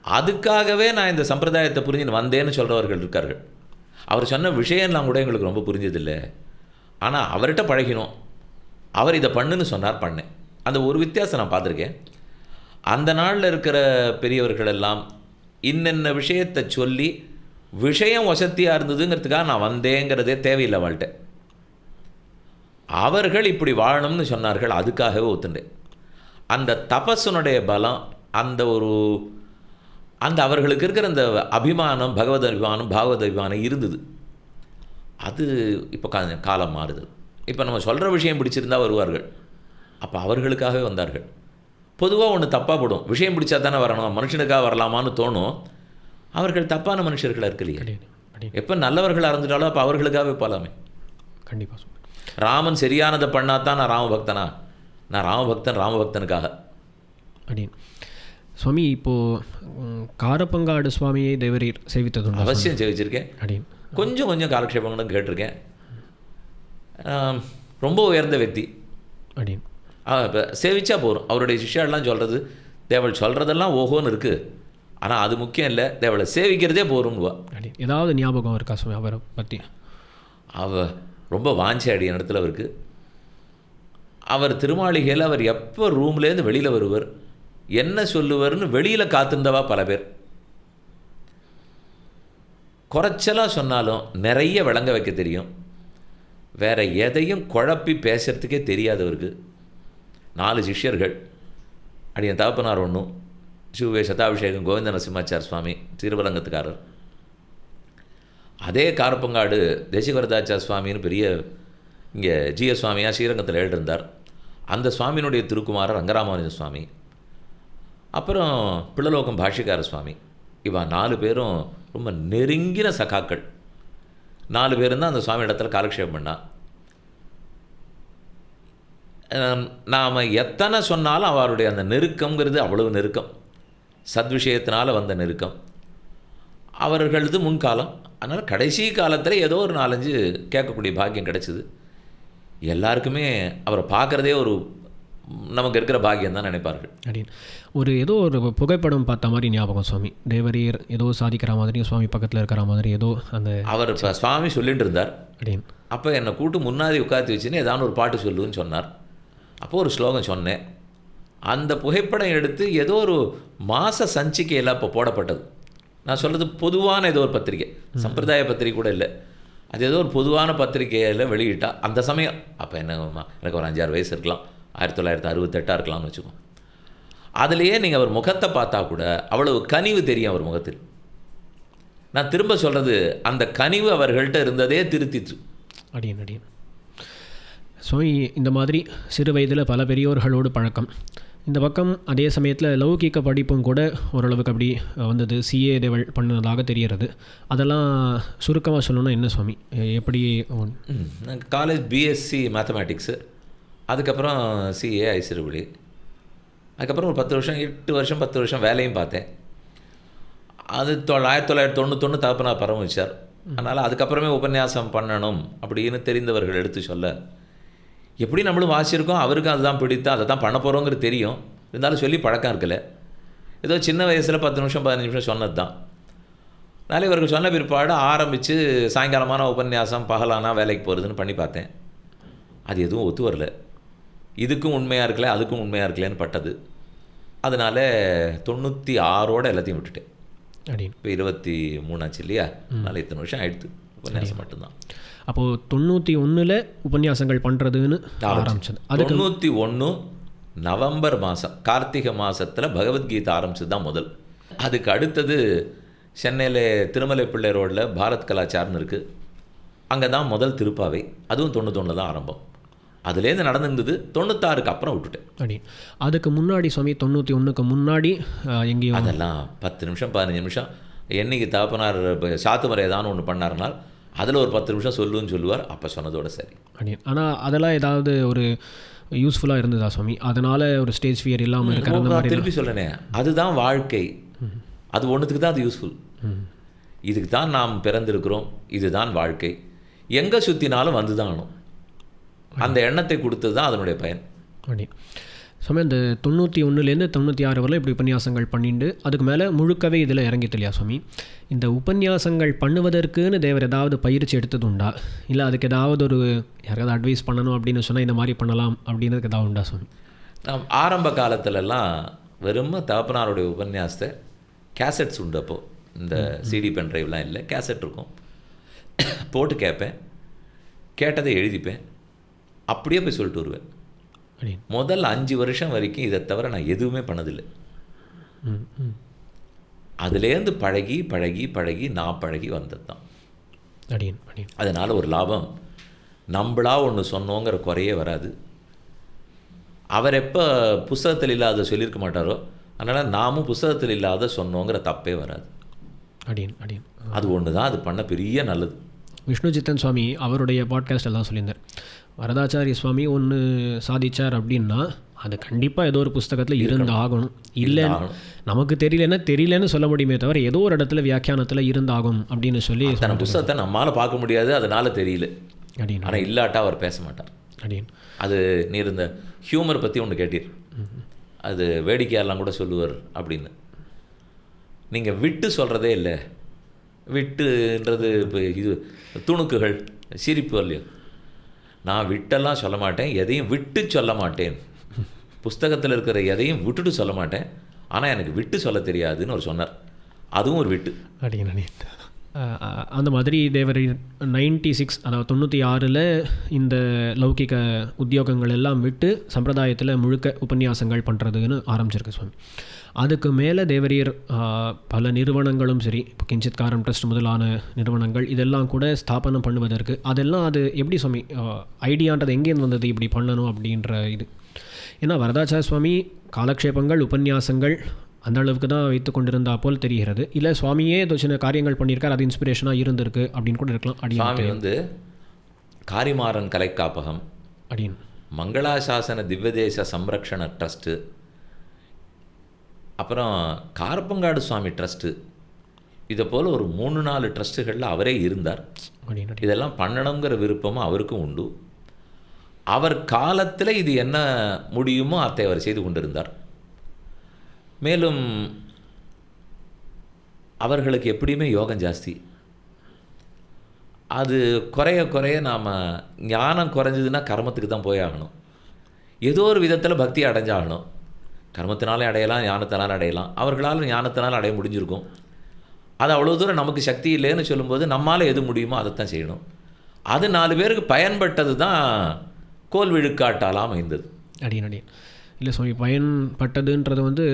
அதுக்காகவே நான் இந்த சம்பிரதாயத்தை புரிஞ்சு வந்தேன்னு சொல்கிறவர்கள் இருக்கார்கள். அவர் சொன்ன விஷயம்லாம் கூட எங்களுக்கு ரொம்ப புரிஞ்சதில்லை. ஆனால் அவர்கிட்ட பழகினோம், அவர் இதை பண்ணுன்னு சொன்னார், பண்ணேன். அந்த ஒரு வித்தியாசம் நான் பார்த்துருக்கேன். அந்த நாளில் இருக்கிற பெரியவர்கள் எல்லாம் இன்னென்ன விஷயத்தை சொல்லி விஷயம் வசதியாக இருந்ததுங்கிறதுக்காக நான் வந்தேங்கிறதே தேவையில்லை வாழ்கிட்ட. அவர்கள் இப்படி வாழணும்னு சொன்னார்கள், அதுக்காகவே ஒத்துண்டேன். அந்த தபஸுனுடைய பலம், அந்த அவர்களுக்கு இருக்கிற அந்த அபிமானம், பகவத் அபிமானம், பாகவத அபிமானம் இருந்தது. அது இப்போ காலம் மாறுது. இப்போ நம்ம சொல்கிற விஷயம் பிடிச்சிருந்தா வருவார்கள், அப்போ அவர்களுக்காகவே வந்தார்கள். பொதுவாக ஒன்று தப்பாக போடும், விஷயம் பிடிச்சா தானே வரணும், மனுஷனுக்காக வரலாமான்னு தோணும். அவர்கள் தப்பான மனுஷர்களாக இருக்கலையே. எப்போ நல்லவர்களாக இருந்துட்டாலும் அப்போ அவர்களுக்காகவே போகலாமே. கண்டிப்பாக. ராமன் சரியானதை பண்ணாதான் நான் ராமபக்தனா? நான் ராமபக்தன் ராமபக்தனுக்காக. அப்படின்னு சுவாமி இப்போது காரப்பங்காடு சுவாமியை தேவரீர் சேவித்தது அவசியம் சேவிச்சிருக்கேன். அப்படின்னு கொஞ்சம் கொஞ்சம் காலக்ஷேபங்களும் கேட்டிருக்கேன். ரொம்ப உயர்ந்த వ్యక్తి அப்படின்னு இப்போ சேவிச்சா போகிறோம். அவருடைய சிஷ்யாலாம் சொல்கிறது, தேவள் சொல்கிறதெல்லாம் ஓஹோன்னு இருக்குது, ஆனால் அது முக்கியம் இல்லை, தேவளை சேவிக்கிறதே போகிறோம்னுவா. அப்படி ஏதாவது ஞாபகம் இருக்கா சுவாமி அவரை பற்றி? ரொம்ப வாஞ்சி அடி இடத்துல அவருக்கு. அவர் திருமாளிகையில் அவர் எப்போ ரூம்லேருந்து வெளியில் வருவர், என்ன சொல்லுவார்னு வெளியில் காத்திருந்தவா பல பேர். குறைச்சலாக சொன்னாலும் நிறைய விளங்க வைக்க தெரியும். வேறு எதையும் குழப்பி பேசுகிறதுக்கே தெரியாதவருக்கு 4 சிஷ்யர்கள். அடியன் தகப்பனார் ஒன்றும், சிவவே சதாபிஷேகம் கோவிந்த நரசிம்மாச்சார் சுவாமி திருவரங்கத்துக்காரர். அதே காரப்பங்காடு தேசிகவரதாச்சார் சுவாமின்னு பெரிய இங்கே ஜிஎஸ் சுவாமியாக ஸ்ரீரங்கத்தில் எழுதியிருந்தார். அந்த சுவாமியினுடைய திருக்குமாரர் ரங்கராமானுஜ சுவாமி. அப்புறம் பிள்ளலோகம் பாஷ்யக்கார சுவாமி. இவா 4 பேரும் ரொம்ப நெருங்கின சகாக்கள். 4 பேரும் தான் அந்த சுவாமி இடத்துல காலக்ஷேபம் பண்ணா. நாம் எத்தனை சொன்னாலும் அவருடைய அந்த நெருக்கங்கிறது அவ்வளவு நெருக்கம், சத்விஷயத்தினால் வந்த நெருக்கம். அவர்களது முன்காலம். அதனால் கடைசி காலத்தில் ஏதோ ஒரு 4-5 கேட்கக்கூடிய பாக்கியம் கிடச்சிது. எல்லாருக்குமே அவரை பார்க்குறதே ஒரு நமக்கு இருக்கிற பாக்கியம் தான் நினைப்பார்கள். அப்படின்னு ஏதோ ஒரு புகைப்படம் பார்த்த மாதிரி ஞாபகம் சுவாமி. தேவரீர் ஏதோ சாதிக்கிற மாதிரியும் சுவாமி பக்கத்தில் இருக்கிற மாதிரி ஏதோ அந்த அவர் சுவாமி சொல்லிட்டு இருந்தார். அப்படின்னு அப்போ என்னை கூட்டு முன்னாடி உட்காந்து வச்சுன்னு ஏதாவது ஒரு பாட்டு சொல்லுன்னு சொன்னார். அப்போது ஒரு ஸ்லோகம் சொன்னேன். அந்த புகைப்படம் எடுத்து ஏதோ ஒரு மாத சஞ்சிக்கையெல்லாம் இப்போ போடப்பட்டது. நான் சொல்கிறது பொதுவான ஏதோ ஒரு பத்திரிக்கை, சம்பிரதாய பத்திரிக்கை கூட இல்லை, அது ஏதோ ஒரு பொதுவான பத்திரிக்கையில் வெளியிட்டா. அந்த சமயம் அப்போ எனக்கு ஒரு 5-6 வயசு இருக்கலாம், 1968 இருக்கலாம்னு வச்சுக்கோம். அதுலேயே நீங்கள் அவர் முகத்தை பார்த்தா கூட அவ்வளவு கனிவு தெரியும் அவர் முகத்தில். நான் திரும்ப சொல்கிறது, அந்த கனிவு அவர்கள்ட்ட இருந்ததே திருத்திச்சு. அடியன் சுவாமி இந்த மாதிரி சிறு வயதில் பல பெரியோர்களோடு பழக்கம். இந்த பக்கம் அதே சமயத்தில் லௌகிக்க படிப்பும் கூட ஓரளவுக்கு அப்படி வந்தது. சிஏ தேவள் பண்ணதாக தெரிகிறது. அதெல்லாம் சுருக்கமாக சொல்லணும்னா என்ன சுவாமி, எப்படி? காலேஜ் பிஎஸ்சி மேத்தமேட்டிக்ஸு, அதுக்கப்புறம் சிஏ ஐசிறுபடி, அதுக்கப்புறம் ஒரு 10 வருஷம் 10 வருஷம் வேலையும் பார்த்தேன். அது 1991 தகப்பனார் பரமவிச்சார். அதனால் அதுக்கப்புறமே உபன்யாசம் பண்ணணும் அப்படின்னு தெரிந்தவர்கள் எடுத்து சொல்ல, எப்படி நம்மளும் வாசிச்சிருக்கோம், அவருக்கும் அதுதான் பிடித்தா, அதை தான் பண்ண போகிறோங்கிறது தெரியும், இருந்தாலும் சொல்லி பழக்கம் இருக்கலை. ஏதோ சின்ன வயசில் 10 நிமிஷம் 15 நிமிஷம் சொன்னது தான். அதனால் இவர்கள் சொன்ன பிற்பாடு ஆரம்பித்து சாயங்காலமான உபன்யாசம், பகலானா வேலைக்கு போகிறதுன்னு பண்ணி பார்த்தேன். அது எதுவும் ஒத்து வரல. இதுக்கும் உண்மையாக இருக்கல, அதுக்கும் உண்மையாக இருக்கலன்னு பட்டது. அதனால் 96 எல்லாத்தையும் விட்டுட்டேன். இப்போ 23 ஆச்சு இல்லையா, அதனால் இத்தனை வருஷம் ஆயிடுத்து. உபன்யாசம் மட்டும்தான். அப்போது 91 உபன்யாசங்கள் பண்ணுறதுன்னு ஆரம்பிச்சது. அது 91 நவம்பர் மாதம் கார்த்திகை மாதத்தில் பகவத்கீதை ஆரம்பிச்சது தான் முதல். அதுக்கு அடுத்தது சென்னையில் திருமலை பிள்ளை ரோடில் பாரத் கலாச்சாரம்னு இருக்குது, அங்கே தான் முதல் திருப்பாவை, அதுவும் 91 தான் ஆரம்பம். அதுலேருந்து நடந்துருந்தது. 96க்கு அப்புறம் விட்டுட்டேன். அப்படி அதுக்கு முன்னாடி சுவாமி 91க்கு முன்னாடி எங்கேயும் அதெல்லாம் 10 நிமிஷம் 15 நிமிஷம் என்னைக்கு தகப்பனார் சாத்துமறை ஏதானு ஒன்று பண்ணாருனால் அதில் ஒரு 10 நிமிஷம் சொல்லுன்னு சொல்லுவார். அப்போ சொன்னதோட சரி. அப்படி ஆனால் அதெல்லாம் ஏதாவது ஒரு யூஸ்ஃபுல்லாக இருந்ததா சுவாமி? அதனால் ஒரு ஸ்டேஜ் ஃபியர் இல்லாமல் இருக்கிற அந்த மாதிரி திருப்பி சொல்கிறேனே, அதுதான் வாழ்க்கை. அது ஒன்றுத்துக்கு தான் அது யூஸ்ஃபுல். இதுக்கு தான் நாம் பிறந்திருக்கிறோம், இதுதான் வாழ்க்கை. எங்கே சுற்றினாலும் வந்து தான் ஆகணும். அந்த எண்ணத்தை கொடுத்தது தான் அதனுடைய பயன். அப்படி சுவாமி இந்த 91லேருந்து 96 வரலாம் இப்படி உபன்யாசங்கள் பண்ணிட்டு அதுக்கு மேலே முழுக்கவே இதில் இறங்கிட்டு இல்லையா சுவாமி? இந்த உபன்யாசங்கள் பண்ணுவதற்குன்னு தேவர் ஏதாவது பயிற்சி எடுத்தது உண்டா? இல்லை அதுக்கு ஏதாவது ஒரு யாராவது அட்வைஸ் பண்ணணும் அப்படின்னு சொன்னால் இந்த மாதிரி பண்ணலாம் அப்படின்றதுக்கு ஏதாவது உண்டா சுவாமி? நாம் ஆரம்ப காலத்துலலாம் வெறும் தகப்பனாருடைய உபன்யாசத்தை கேசட்ஸ் உண்டு. அப்போது இந்த சிடி பென்ட்ரைவ்லாம் இல்லை, கேசட் இருக்கும். போட்டு கேட்பேன், கேட்டதை எழுதிப்பேன், அப்படியே போய் சொல்லிட்டு வருவேன். முதல் 5 வருஷம் வரைக்கும் இதை தவிர நான் எதுவுமே பண்ணதில்லை. அதுலேருந்து பழகி பழகி பழகி நான் பழகி வந்தது தான். அதனால் ஒரு லாபம், நம்மளா ஒன்று சொன்னோங்கிற குறையே வராது. அவர் எப்போ புஸ்தகத்தில் இல்லாத சொல்லியிருக்க மாட்டாரோ, அதனால் நாமும் புஸ்தகத்தில் இல்லாத சொன்னோங்கிற தப்பே வராது. அது ஒன்று தான் அது பண்ண பெரிய நல்லது. விஷ்ணு சித்தன் சுவாமி அவருடைய பாட்காஸ்ட் எல்லாம் சொல்லியிருந்தார், வரதாச்சாரிய சுவாமி ஒன்று சாதிச்சார் அப்படின்னா அது கண்டிப்பாக ஏதோ ஒரு புஸ்தகத்தில் இருந்து ஆகணும். இல்லை நமக்கு தெரியலன்னு சொல்ல முடியுமே தவிர ஏதோ ஒரு இடத்துல வியாக்கியானத்தில் இருந்தாகும் அப்படின்னு சொல்லி தன் புஸ்தகத்தை நம்மளால் பார்க்க முடியாது, அதனால் தெரியல அப்படின்னு. ஆனால் இல்லாட்டா அவர் பேச மாட்டார் அப்படின்னு. அது நீர் இந்த ஹியூமர் பற்றி ஒன்று கேட்டீர், அது வேடிக்கையாரெலாம் கூட சொல்லுவார் அப்படின்னு. நீங்கள் விட்டு சொல்கிறதே இல்லை. விட்டுன்றது இப்போ இது துணுக்குகள் சிரிப்பு இல்லையோ. நான் விட்டெல்லாம் சொல்ல மாட்டேன், எதையும் விட்டு சொல்ல மாட்டேன். புஸ்தகத்தில் இருக்கிற எதையும் விட்டுட்டு சொல்ல மாட்டேன், ஆனால் எனக்கு விட்டு சொல்ல தெரியாதுன்னு அவர் சொன்னார். அதுவும் ஒரு விட்டு அப்படின்னு. அந்த மாதிரி தேவர் 96 அதாவது 96ல் இந்த லௌகிக உத்தியோகங்கள் எல்லாம் விட்டு சம்பிரதாயத்தில் முழுக்க உபன்யாசங்கள் பண்ணுறதுன்னு ஆரம்பிச்சிருக்கு சுவாமி. அதுக்கு மேலே தேவரீர் பல நிறுவனங்களும் சரி, இப்போ கிஞ்சித்காரம் ட்ரஸ்ட் முதலான நிறுவனங்கள் இதெல்லாம் கூட ஸ்தாபனம் பண்ணுவதற்கு அதெல்லாம் அது எப்படி சுவாமி ஐடியான்றது எங்கேருந்து வந்தது இப்படி பண்ணணும் அப்படின்ற இது? ஏன்னா வரதாச்சாரிய சுவாமி காலக்ஷேபங்கள் உபன்யாசங்கள் அந்த அளவுக்கு தான் வைத்து கொண்டிருந்தா போல் தெரிகிறது. இல்லை சுவாமியே ஏதோ சின்ன காரியங்கள் பண்ணியிருக்கார், அது இன்ஸ்பிரேஷனாக இருந்திருக்கு அப்படின்னு கூட இருக்கலாம். சுவாமி வந்து காரிமாறன் கலைக்காப்பகம் அப்படின்னு, மங்களாசாசன திவ்யதேச சம்ரக்ஷண ட்ரஸ்ட்டு, அப்புறம் காரப்பங்காடு சுவாமி ட்ரஸ்ட்டு, இதை போல் ஒரு 3-4 ட்ரஸ்ட்டுகளில் அவரே இருந்தார். இதெல்லாம் பண்ணணுங்கிற விருப்பமும் அவருக்கும் உண்டு. அவர் காலத்தில் இது என்ன முடியுமோ அதை அவர் செய்து கொண்டிருந்தார். மேலும் அவர்களுக்கு எப்படியுமே யோகம் ஜாஸ்தி. அது குறைய குறைய நாம் ஞானம் குறைஞ்சதுன்னா கர்மத்துக்கு தான் போய் ஆகணும். ஏதோ ஒரு விதத்தில் பக்தி அடைஞ்சாகணும். கர்மத்தினாலே அடையலாம், ஞானத்தினால் அடையலாம். அவர்களால் ஞானத்தினால் அடைய முடிஞ்சிருக்கும். அது அவ்வளோ தூரம் நமக்கு சக்தி இல்லைன்னு சொல்லும்போது நம்மால் எது முடியுமோ அதைத்தான் செய்யணும். அது 4 பேருக்கு பயன்பட்டது தான் கோல் விழுக்காட்டாலாம் அமைந்தது. அடியன் இல்லை சுவாமி, பயன்பட்டதுன்றது வந்து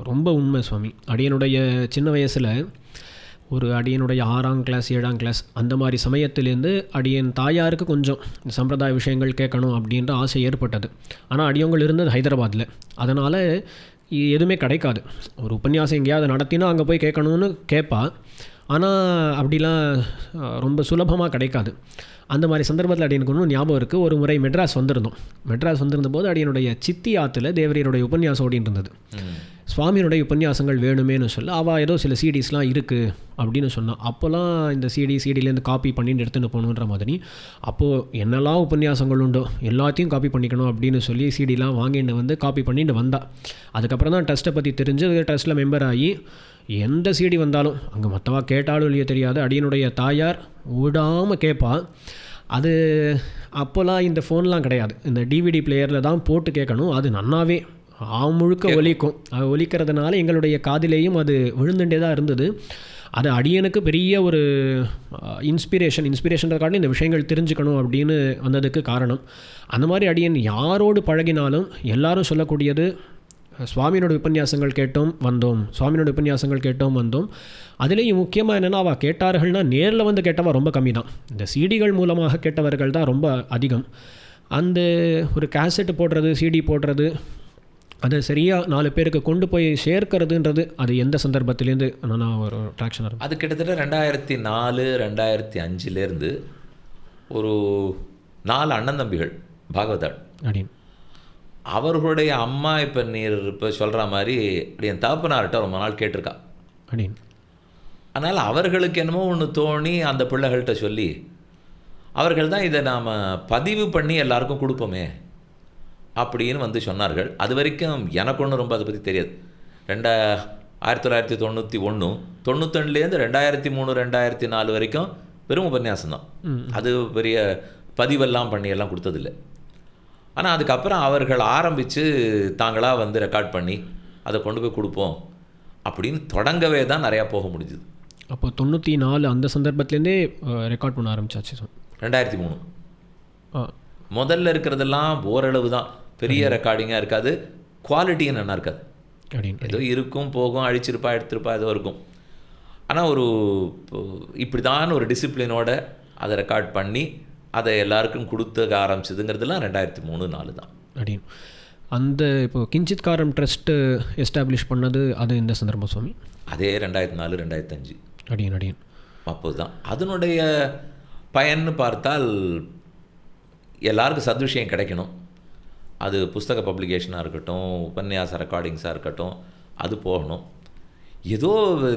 ரொம்ப உண்மை சுவாமி. அடியனுடைய சின்ன வயசில் ஒரு அடியனுடைய 6ஆம் கிளாஸ் 7ஆம் கிளாஸ் அந்த மாதிரி சமயத்திலேருந்து அடியன் தாயாருக்கு கொஞ்சம் சம்பிரதாய விஷயங்கள் கேட்கணும் அப்படின்ற ஆசை ஏற்பட்டது. ஆனால் அடியவங்கள் இருந்தது ஹைதராபாத்தில், அதனால் எதுவுமே கிடைக்காது. ஒரு உபன்யாசம் எங்கேயாவது நடத்தினா அங்கே போய் கேட்கணும்னு கேட்பா, ஆனால் அப்படிலாம் ரொம்ப சுலபமாக கிடைக்காது. அந்த மாதிரி சந்தர்ப்பத்தில் அடியனுக்கு ஒன்றும் ஞாபகம் இருக்குது. ஒரு முறை மெட்ராஸ் வந்திருந்த போது அடியனுடைய சித்தி ஆற்றுல தேவரியருடைய உபன்யாசம் ஓடின்னு இருந்தது. சுவாமியினுடைய உபன்யாசங்கள் வேணுமேனு சொல்ல அவள் ஏதோ சில சிடிஸ்லாம் இருக்குது அப்படின்னு சொன்னான். அப்போல்லாம் இந்த சிடிலேருந்து காப்பி பண்ணிட்டு எடுத்துகிட்டு போகணுன்ற மாதிரி, அப்போது என்னெல்லாம் உபன்யாசங்கள் உண்டோ எல்லாத்தையும் காப்பி பண்ணிக்கணும் அப்படின்னு சொல்லி சிடிலாம் வாங்கிட்டு வந்து காப்பி பண்ணிட்டு வந்தா. அதுக்கப்புறம் தான் ட்ரஸ்ட்டை பற்றி தெரிஞ்சு ட்ரஸ்ட்டில் மெம்பர் ஆகி எந்த சிடி வந்தாலும் அங்கே மற்றவா கேட்டாலும் இல்லையோ தெரியாது, அடியனுடைய தாயார் விடாமல் கேட்பா. அது அப்போல்லாம் இந்த ஃபோன்லாம் கிடையாது, இந்த டிவிடி பிளேயரில் தான் போட்டு கேட்கணும். அது நன்னாவே முழுக்க ஒலிக்கும். அது ஒலிக்கிறதுனால எங்களுடைய காதிலேயும் அது விழுந்துட்டே தான் இருந்தது. அது அடியனுக்கு பெரிய ஒரு இன்ஸ்பிரேஷன்றதுக்காக இந்த விஷயங்கள் தெரிஞ்சுக்கணும் அப்படின்னு வந்ததுக்கு காரணம். அந்த மாதிரி அடியன் யாரோடு பழகினாலும் எல்லாரும் சொல்லக்கூடியது சுவாமியோட உபன்யாசங்கள் கேட்டோம் வந்தோம். அதுலேயும் முக்கியமாக என்னென்னா, அவள் கேட்டார்கள்னால் நேரில் வந்து கேட்டவா ரொம்ப கம்மி தான். இந்த சிடிகள் மூலமாக கேட்டவர்கள் தான் ரொம்ப அதிகம். அந்த ஒரு கேசட்டு போடுறது, சிடி போடுறது, அதை சரியாக 4 பேருக்கு கொண்டு போய் சேர்க்கிறதுன்றது அது எந்த சந்தர்ப்பத்திலேருந்து நான் ஒரு ட்ராக்ஷன் இருக்கும்? அது கிட்டத்தட்ட 2004 2005லேருந்து ஒரு 4 அண்ணன் தம்பிகள் பாகவதாள். அப்படின்னு அவர்களுடைய அம்மா இப்போ சொல்கிற மாதிரி என் தகப்பனார்கிட்ட ரொம்ப நாள் கேட்டிருக்கா. அப்படின்னு அதனால் அவர்களுக்கு என்னமோ ஒன்று தோணி அந்த பிள்ளைகள்கிட்ட சொல்லி அவர்கள் தான் இதை நாம் பதிவு பண்ணி எல்லாருக்கும் கொடுப்போமே அப்படின்னு வந்து சொன்னார்கள். அது வரைக்கும் எனக்கு ஒன்றும் ரொம்ப அதை பற்றி தெரியாது. 1991 92லேருந்து 2003 2004 வரைக்கும் வெறும் உபன்யாசம் தான். அது பெரிய பதிவெல்லாம் பண்ணி எல்லாம் கொடுத்ததில்லை. ஆனால் அதுக்கப்புறம் அவர்கள் ஆரம்பித்து தாங்களாக வந்து ரெக்கார்ட் பண்ணி அதை கொண்டு போய் கொடுப்போம் அப்படின்னு தொடங்கவே தான் நிறையா போக முடிஞ்சுது. அப்போ 94 அந்த சந்தர்ப்பத்துலேருந்தே ரெக்கார்ட் பண்ண ஆரம்பிச்சாச்சு. 2003 முதல்ல இருக்கிறதெல்லாம் ஓரளவு தான், பெரிய ரெக்கார்டிங்காக இருக்காது, குவாலிட்டியும் நல்லா இருக்காது. ஏதோ இருக்கும், போகும், அழிச்சிருப்பா எடுத்திருப்பா ஏதோ இருக்கும். ஆனால் இப்படி தான் ஒரு டிசிப்ளினோட அதை ரெக்கார்ட் பண்ணி அதை எல்லாருக்கும் கொடுத்து ஆரம்பிச்சதுங்கிறதுலாம் 2003-04 தான். அப்படின்னு அந்த இப்போது கிஞ்சித் காரம் ட்ரஸ்ட்டு எஸ்டாப்ளிஷ் பண்ணது அது இந்த சந்தர்ப்பம் சுவாமி? அதே 2004 2005 அப்படின்னு அப்போது தான். அதனுடைய பயன்னு பார்த்தால் எல்லாருக்கும் சத்விஷயம் கிடைக்கணும். அது புஸ்தக பப்ளிகேஷனாக இருக்கட்டும், உபன்யாச ரெக்கார்டிங்ஸாக இருக்கட்டும், அது போகணும். ஏதோ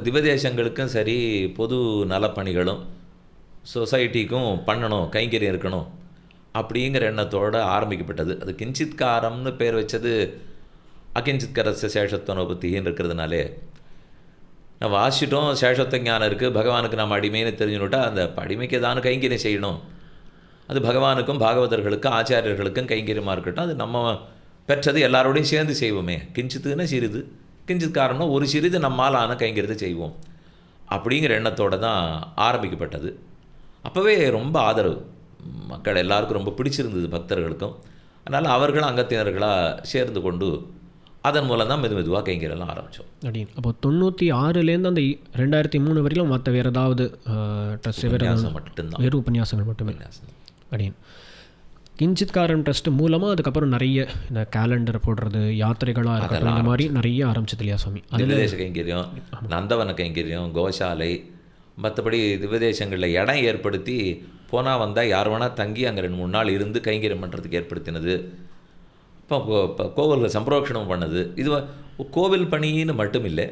திவதேசங்களுக்கும் சரி, பொது நலப்பணிகளும் சொசைட்டிக்கும் பண்ணணும், கைங்கரியம் இருக்கணும் அப்படிங்கிற எண்ணத்தோடு ஆரம்பிக்கப்பட்டது. அது கிஞ்சித் காரம்னு பேர் வச்சது அகிஞ்சித் கரச சேஷத்வனோபத்தின்னு இருக்கிறதுனாலே நான் வாசிட்டோம், சேஷத்துவ ஞானம் இருக்குது, பகவானுக்கு நம்ம அடிமைன்னு தெரிஞ்சுனுட்டா அந்த அடிமைக்கு ஏதானு கைங்கரியம் செய்யணும். அது பகவானுக்கும் பாகவதர்களுக்கும் ஆச்சாரியர்களுக்கும் கைங்கரியமாக இருக்கட்டும், அது நம்ம பெற்றது எல்லாரோடையும் சேர்ந்து செய்வோமே. கிஞ்சித்துன்னு சிறிது, கிஞ்சித் காரம்னா ஒரு சிறிது நம்மால் ஆன கைங்கரியத்தை செய்வோம் அப்படிங்கிற எண்ணத்தோடு தான் ஆரம்பிக்கப்பட்டது. அப்போவே ரொம்ப ஆதரவு, மக்கள் எல்லாருக்கும் ரொம்ப பிடிச்சிருந்தது, பக்தர்களுக்கும். அதனால் அவர்களும் அங்கத்தினர்களாக சேர்ந்து கொண்டு அதன் மூலம் தான் மெதுவாக கைங்கரியெல்லாம் ஆரம்பித்தோம். அப்படின்னு அப்போ 96லேருந்து அந்த 2003 வரையிலும் மற்ற வேறு ஏதாவது ட்ரஸ்ட் மட்டும்தான், வேறு உபன்யாசங்கள் மட்டுமே அப்படின்னு கிஞ்சித் காரம் ட்ரஸ்ட் மூலமாக அதுக்கப்புறம் நிறைய இந்த கேலண்டர் போடுறது, யாத்திரைகளாக இருக்கட்டும், இந்த மாதிரி நிறைய ஆரம்பிச்சது இல்லையா சுவாமி? திவ்யதேச கைங்கரியம், நந்தவன கைங்கரியம், கோசாலை, மற்றபடி திவ்யதேசங்களில் இடம் ஏற்படுத்தி போனால் வந்தால் யார் வேணால் தங்கி அங்கே 2-3 நாள் இருந்து கைங்கரியம் பண்ணுறதுக்கு ஏற்படுத்தினது. இப்போ கோவிலில் சம்பிரோக்ஷணம் பண்ணது. இது கோவில் பணின்னு மட்டும் இல்லை,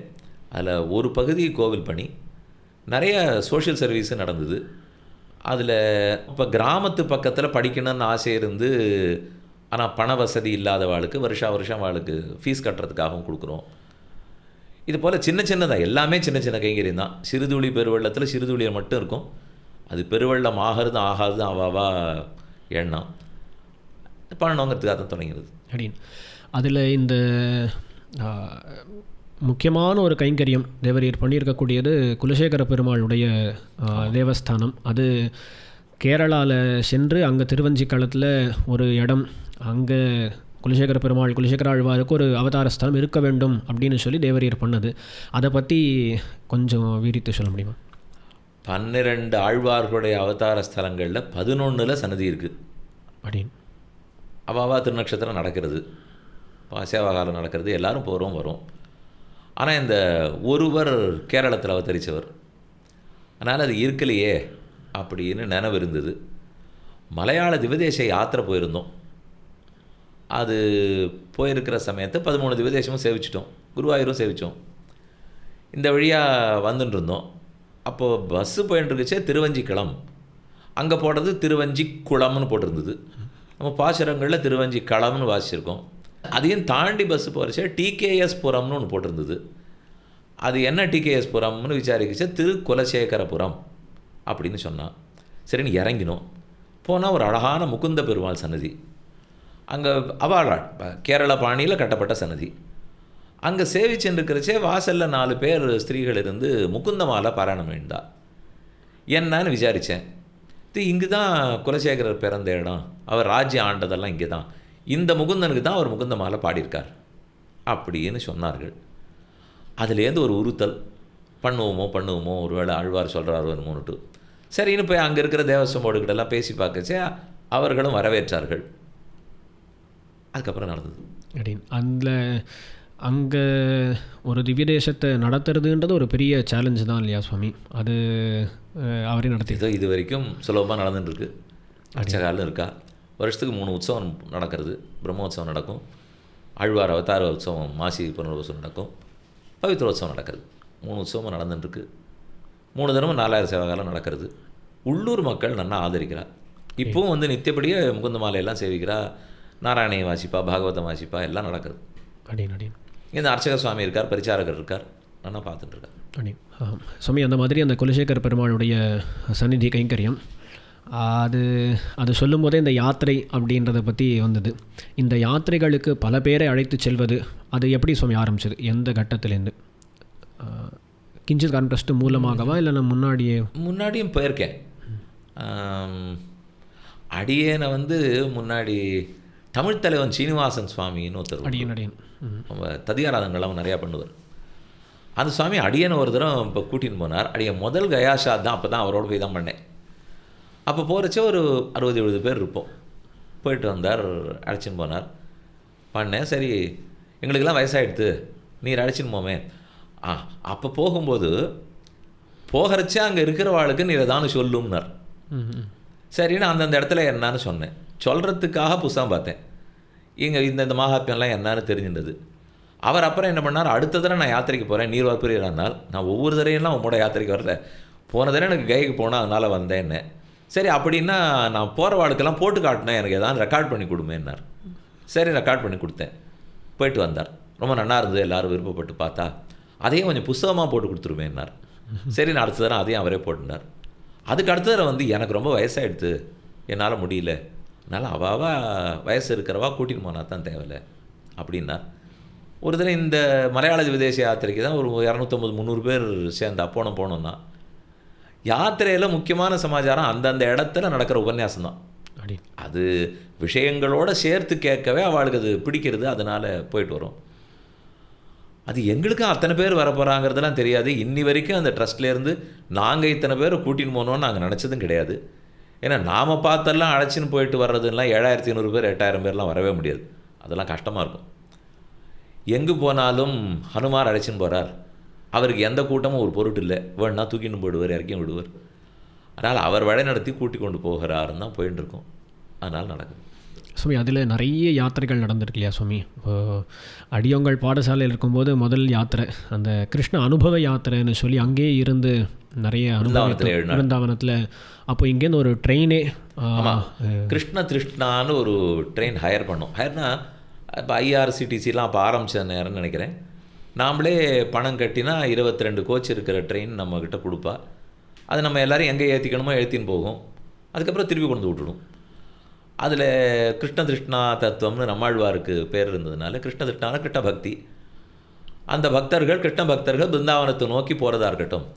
அதில் ஒரு பகுதி கோவில் பணி, நிறைய சோஷியல் சர்வீஸும் நடந்தது. அதில் இப்போ கிராமத்து பக்கத்தில் படிக்கணும்னு ஆசை இருந்து ஆனால் பண வசதி இல்லாதவாளுக்கு வருஷம் அவளுக்கு ஃபீஸ் கட்டுறதுக்காகவும் கொடுக்குறோம். இது போல் சின்னதாக எல்லாமே சின்ன கைங்கரியம் தான். சிறுதுளி பெருவெள்ளத்தில் சிறுதுளியை மட்டும் இருக்கும், அது பெருவெள்ளம் ஆகிறது ஆகாது அவாவா எண்ணம் பண்ணணுங்கிறதுக்காக தான் தொடங்கிறது. அப்படின்னு அதில் இந்த முக்கியமான ஒரு கைங்கரியம் தேவரீர் பண்ணியிருக்கக்கூடியது குலசேகர பெருமாளுடைய தேவஸ்தானம். அது கேரளாவில் சென்று அங்கே திருவஞ்சிக்களத்தில் ஒரு இடம், அங்கே குலசேகர பெருமாள் குலசேகர ஆழ்வாருக்கு ஒரு அவதாரஸ்தலம் இருக்க வேண்டும் அப்படின்னு சொல்லி தேவரீர் பண்ணது. அதை பற்றி கொஞ்சம் விரித்து சொல்ல முடியுமா? 12 ஆழ்வார்களுடைய அவதார ஸ்தலங்களில் 11ல் சன்னதி இருக்குது. அப்படின்னு அவாவா திருநக்ஷத்திரம் நடக்கிறது, சேவாகாலம் நடக்கிறது, எல்லோரும் போகிறோம் வரும். ஆனால் இந்த ஒருவர் கேரளத்தில் அவதரித்தவர், அதனால் அது இருக்கலையே அப்படின்னு நினைவு இருந்தது. மலையாள திவதேச யாத்திரை போயிருந்தோம். அது போயிருக்கிற சமயத்தை 13 திவதேசமும் சேவிச்சிட்டோம், குருவாயூரும் சேவித்தோம். இந்த வழியாக வந்துட்டு இருந்தோம். அப்போது பஸ்ஸு போயிட்டு இருந்துச்சே திருவஞ்சிக்குளம், அங்கே போடுறது திருவஞ்சிக்குளம்னு போட்டிருந்தது. நம்ம பாசுரங்களில் திருவஞ்சிக்களம்னு வாசிச்சிருக்கோம். அதையும் தாண்டி பஸ்ஸு போகிறச்சே டிகேஎஸ் புரம்னு ஒன்று போட்டிருந்தது. அது என்ன டிகேஎஸ் புரம்னு விசாரிக்கிச்சா திருக்குலசேகரபுரம் அப்படின்னு சொன்னான். சரின்னு இறங்கினோம். போனால் ஒரு அழகான முகுந்த பெருமாள் சன்னதி, அங்கே அவாளாட் கேரள பாணியில் கட்டப்பட்ட சன்னதி. அங்கே சேவிச்சுருக்கிறச்சே வாசலில் 4 பேர் ஸ்திரீகள் இருந்து முகுந்த மாலை பாராயணம் வேண்டா. என்னன்னு விசாரித்தேன். இங்கு தான் குலசேகரர் பிறந்த இடம், அவர் ராஜ்யம் ஆண்டதெல்லாம் இங்கே தான், இந்த முகுந்தனுக்கு தான் அவர் முகுந்த மாலை பாடியிருக்கார் அப்படின்னு சொன்னார்கள். அதுலேருந்து ஒரு உறுத்தல், பண்ணுவோமோ ஒரு வேளை ஆழ்வார் சொல்கிறாரோ என்னமோன்னுட்டு சரின்னு போய் அங்கே இருக்கிற தேவஸ்வம் போர்டுகிட்டெல்லாம் பேசி பார்க்கச்சே அவர்களும் வரவேற்றார்கள். அதுக்கப்புறம் நடந்தது அப்படின்னு அதில் அங்கே ஒரு திவ்ய தேசத்தை நடத்துறதுன்றது ஒரு பெரிய சேலஞ்சு தான் இல்லையா சுவாமி? அது அவரே நடத்தி ஏதோ இது வரைக்கும் சுலபமாக நடந்துட்டுருக்கு. அர்ச்சகாலும் இருக்கா, வருஷத்துக்கு 3 உற்சவம் நடக்கிறது. பிரம்மோற்சவம் நடக்கும், ஆழ்வார் அவதார உற்சவம், மாசி புனர்வசம் நடக்கும், பவித்ரோத்சவம் நடக்கிறது. 3 உற்சவமும் நடந்துட்டுருக்கு. 3 தினமும் 4000 சேவகாலம் நடக்கிறது. உள்ளூர் மக்கள் நல்லா ஆதரிக்கிறார். இப்போவும் வந்து நித்தியப்படியே முகுந்த மாலையெல்லாம் சேவிக்கிறா, நாராயணியை வாசிப்பா, பாகவதம் வாசிப்பா, எல்லாம் நடக்குது. அப்படின்னு இந்த அர்ச்சக சுவாமி இருக்கார், பரிச்சாரகர் இருக்கார், நல்லா பார்த்துட்டு இருக்கார். சுவாமி அந்த மாதிரி அந்த குலசேகர பெருமாளுடைய சந்நிதி கைங்கரியம் அது சொல்லும்போதே இந்த யாத்திரை அப்படின்றத பற்றி வந்தது. இந்த யாத்திரைகளுக்கு பல பேரை அழைத்து செல்வது அது எப்படி சுவாமி ஆரம்பிச்சது? எந்த கட்டத்திலேருந்து? கிஞ்சித் கார்ன் ட்ரஸ்ட் மூலமாகவா இல்லை நான் முன்னாடியும் போயிருக்கேன். அடியேனை வந்து முன்னாடி தமிழ் தலைவன் சீனிவாசன் சுவாமின்னு ஒருத்தர், அடியன் ததியாராதங்கள்லாம் நிறையா பண்ணுவார். அந்த சுவாமி அடியனை ஒரு தரம் இப்போ கூட்டின்னு போனார். அடியன் முதல் கயாஷாத் தான், அப்போ தான் அவரோட போய் தான் பண்ணேன். அப்போ போகிறச்சே ஒரு 60-70 பேர் இருப்போம். போயிட்டு வந்தார், அழைச்சின்னு போனார், பண்ணேன். சரி எங்களுக்கெல்லாம் வயசாகிடுது, நீர் அழைச்சின்னு போமே. அப்போ போகும்போது போகிறச்சே அங்கே இருக்கிறவாளுக்கு நீர் ஏதானு சொல்லும்னார். சரின்னு அந்தந்த இடத்துல என்னான்னு சொன்னேன். சொல்கிறதுக்காக புஸ்தகம் பார்த்தேன். இங்கே இந்த மகாத்மியம்லாம் என்னான்னு தெரிஞ்சிருந்தது. அவர் அப்புறம் என்ன பண்ணார், அடுத்த தடவை நான் யாத்திரைக்கு போகிறேன், நீர் வரப்புரியனால் நான் ஒவ்வொரு தடவையெல்லாம் உங்களோட யாத்திரைக்கு வரல, போன தடவை எனக்கு கைக்கு போனால் அதனால் வந்தேன்னு. சரி அப்படின்னா நான் போகிற வாழ்க்கெல்லாம் போட்டு காட்டினேன், எனக்கு எதாவது ரெக்கார்ட் பண்ணி கொடுமேன்னார். சரி ரெக்கார்ட் பண்ணி கொடுத்தேன். போயிட்டு வந்தார், ரொம்ப நல்லா இருந்தது, எல்லோரும் விருப்பப்பட்டு பார்த்தா. அதையும் கொஞ்சம் புஸ்தகமாக போட்டு கொடுத்துருவேன்னார். சரி நான் அடுத்த தடவை அதையும் அவரே போட்டுனார். அதுக்கு அடுத்த தடவை வந்து எனக்கு ரொம்ப வயசாகிடுது, என்னால் முடியல, அதனால் அவாவா வயசு இருக்கிறவா கூட்டின்னு போனால் தான் தேவையில்லை அப்படின்னார். ஒரு தடவை இந்த மலையாள விதேச யாத்திரைக்கு தான் ஒரு 250-300 பேர் சேர்ந்தா போனோம்னா யாத்திரையில் முக்கியமான சமாச்சாரம் அந்தந்த இடத்துல நடக்கிற உபன்யாசம் தான். அது விஷயங்களோடு சேர்த்து கேட்கவே அவளுக்கு அது பிடிக்கிறது, அதனால் போயிட்டு வரும். அது எங்களுக்கும் அத்தனை பேர் வரப்போகிறாங்கிறதுலாம் தெரியாது. இன்னி வரைக்கும் அந்த ட்ரஸ்ட்லேருந்து நாங்கள் இத்தனை பேரை கூட்டின்னு போனோன்னு நாங்கள் நினச்சதும் கிடையாது. ஏன்னா நாம் பார்த்தெல்லாம் அழைச்சின்னு போயிட்டு வர்றதுலாம் 7500 பேர் 8000 பேர்லாம் வரவே முடியாது, அதெல்லாம் கஷ்டமாக இருக்கும். எங்கே போனாலும் ஹனுமார் அழைச்சின்னு போகிறார், அவருக்கு எந்த கூட்டமும் ஒரு பொருட்டு இல்லை, வேணுன்னா தூக்கின்னு போயிடுவார், இறக்கியும் விடுவார். அதனால் அவர் வழி நடத்தி கூட்டி கொண்டு போகிறாருன்னு தான் போயின்னு இருக்கோம். அதனால் நடக்குது. சுவாமி அதில் நிறைய யாத்திரைகள் நடந்திருக்கு இல்லையா சுவாமி? இப்போது அடியோங்கள் பாடசாலையில் இருக்கும்போது முதல் யாத்திரை அந்த கிருஷ்ண அனுபவ யாத்திரைன்னு சொல்லி அங்கேயே இருந்து நிறைய பிருந்தாவனத்தில். அப்போ இங்கேருந்து ஒரு ட்ரெயினே கிருஷ்ணான்னு ஒரு ட்ரெயின் ஹையர் பண்ணோம். ஹையர்னா இப்போ ஐஆர்சிடிசிலாம் அப்போ ஆரம்பித்த நேரம்னு நினைக்கிறேன். நாம்ளே பணம் கட்டினா 22 கோச் இருக்கிற ட்ரெயின் நம்மக்கிட்ட கொடுப்பா. அது நம்ம எல்லோரும் எங்கே ஏற்றிக்கணுமோ ஏற்றின்னு போகும், அதுக்கப்புறம் திருப்பி கொண்டு விட்டுடும். அதில் கிருஷ்ணா தத்துவம்னு நம்மாழ்வாருக்கு பேர் இருந்ததுனால கிருஷ்ணா கிருஷ்ண பக்தி, அந்த பக்தர்கள் கிருஷ்ண பக்தர்கள் பிருந்தாவனத்தை நோக்கி போகிறதா இருக்கட்டும்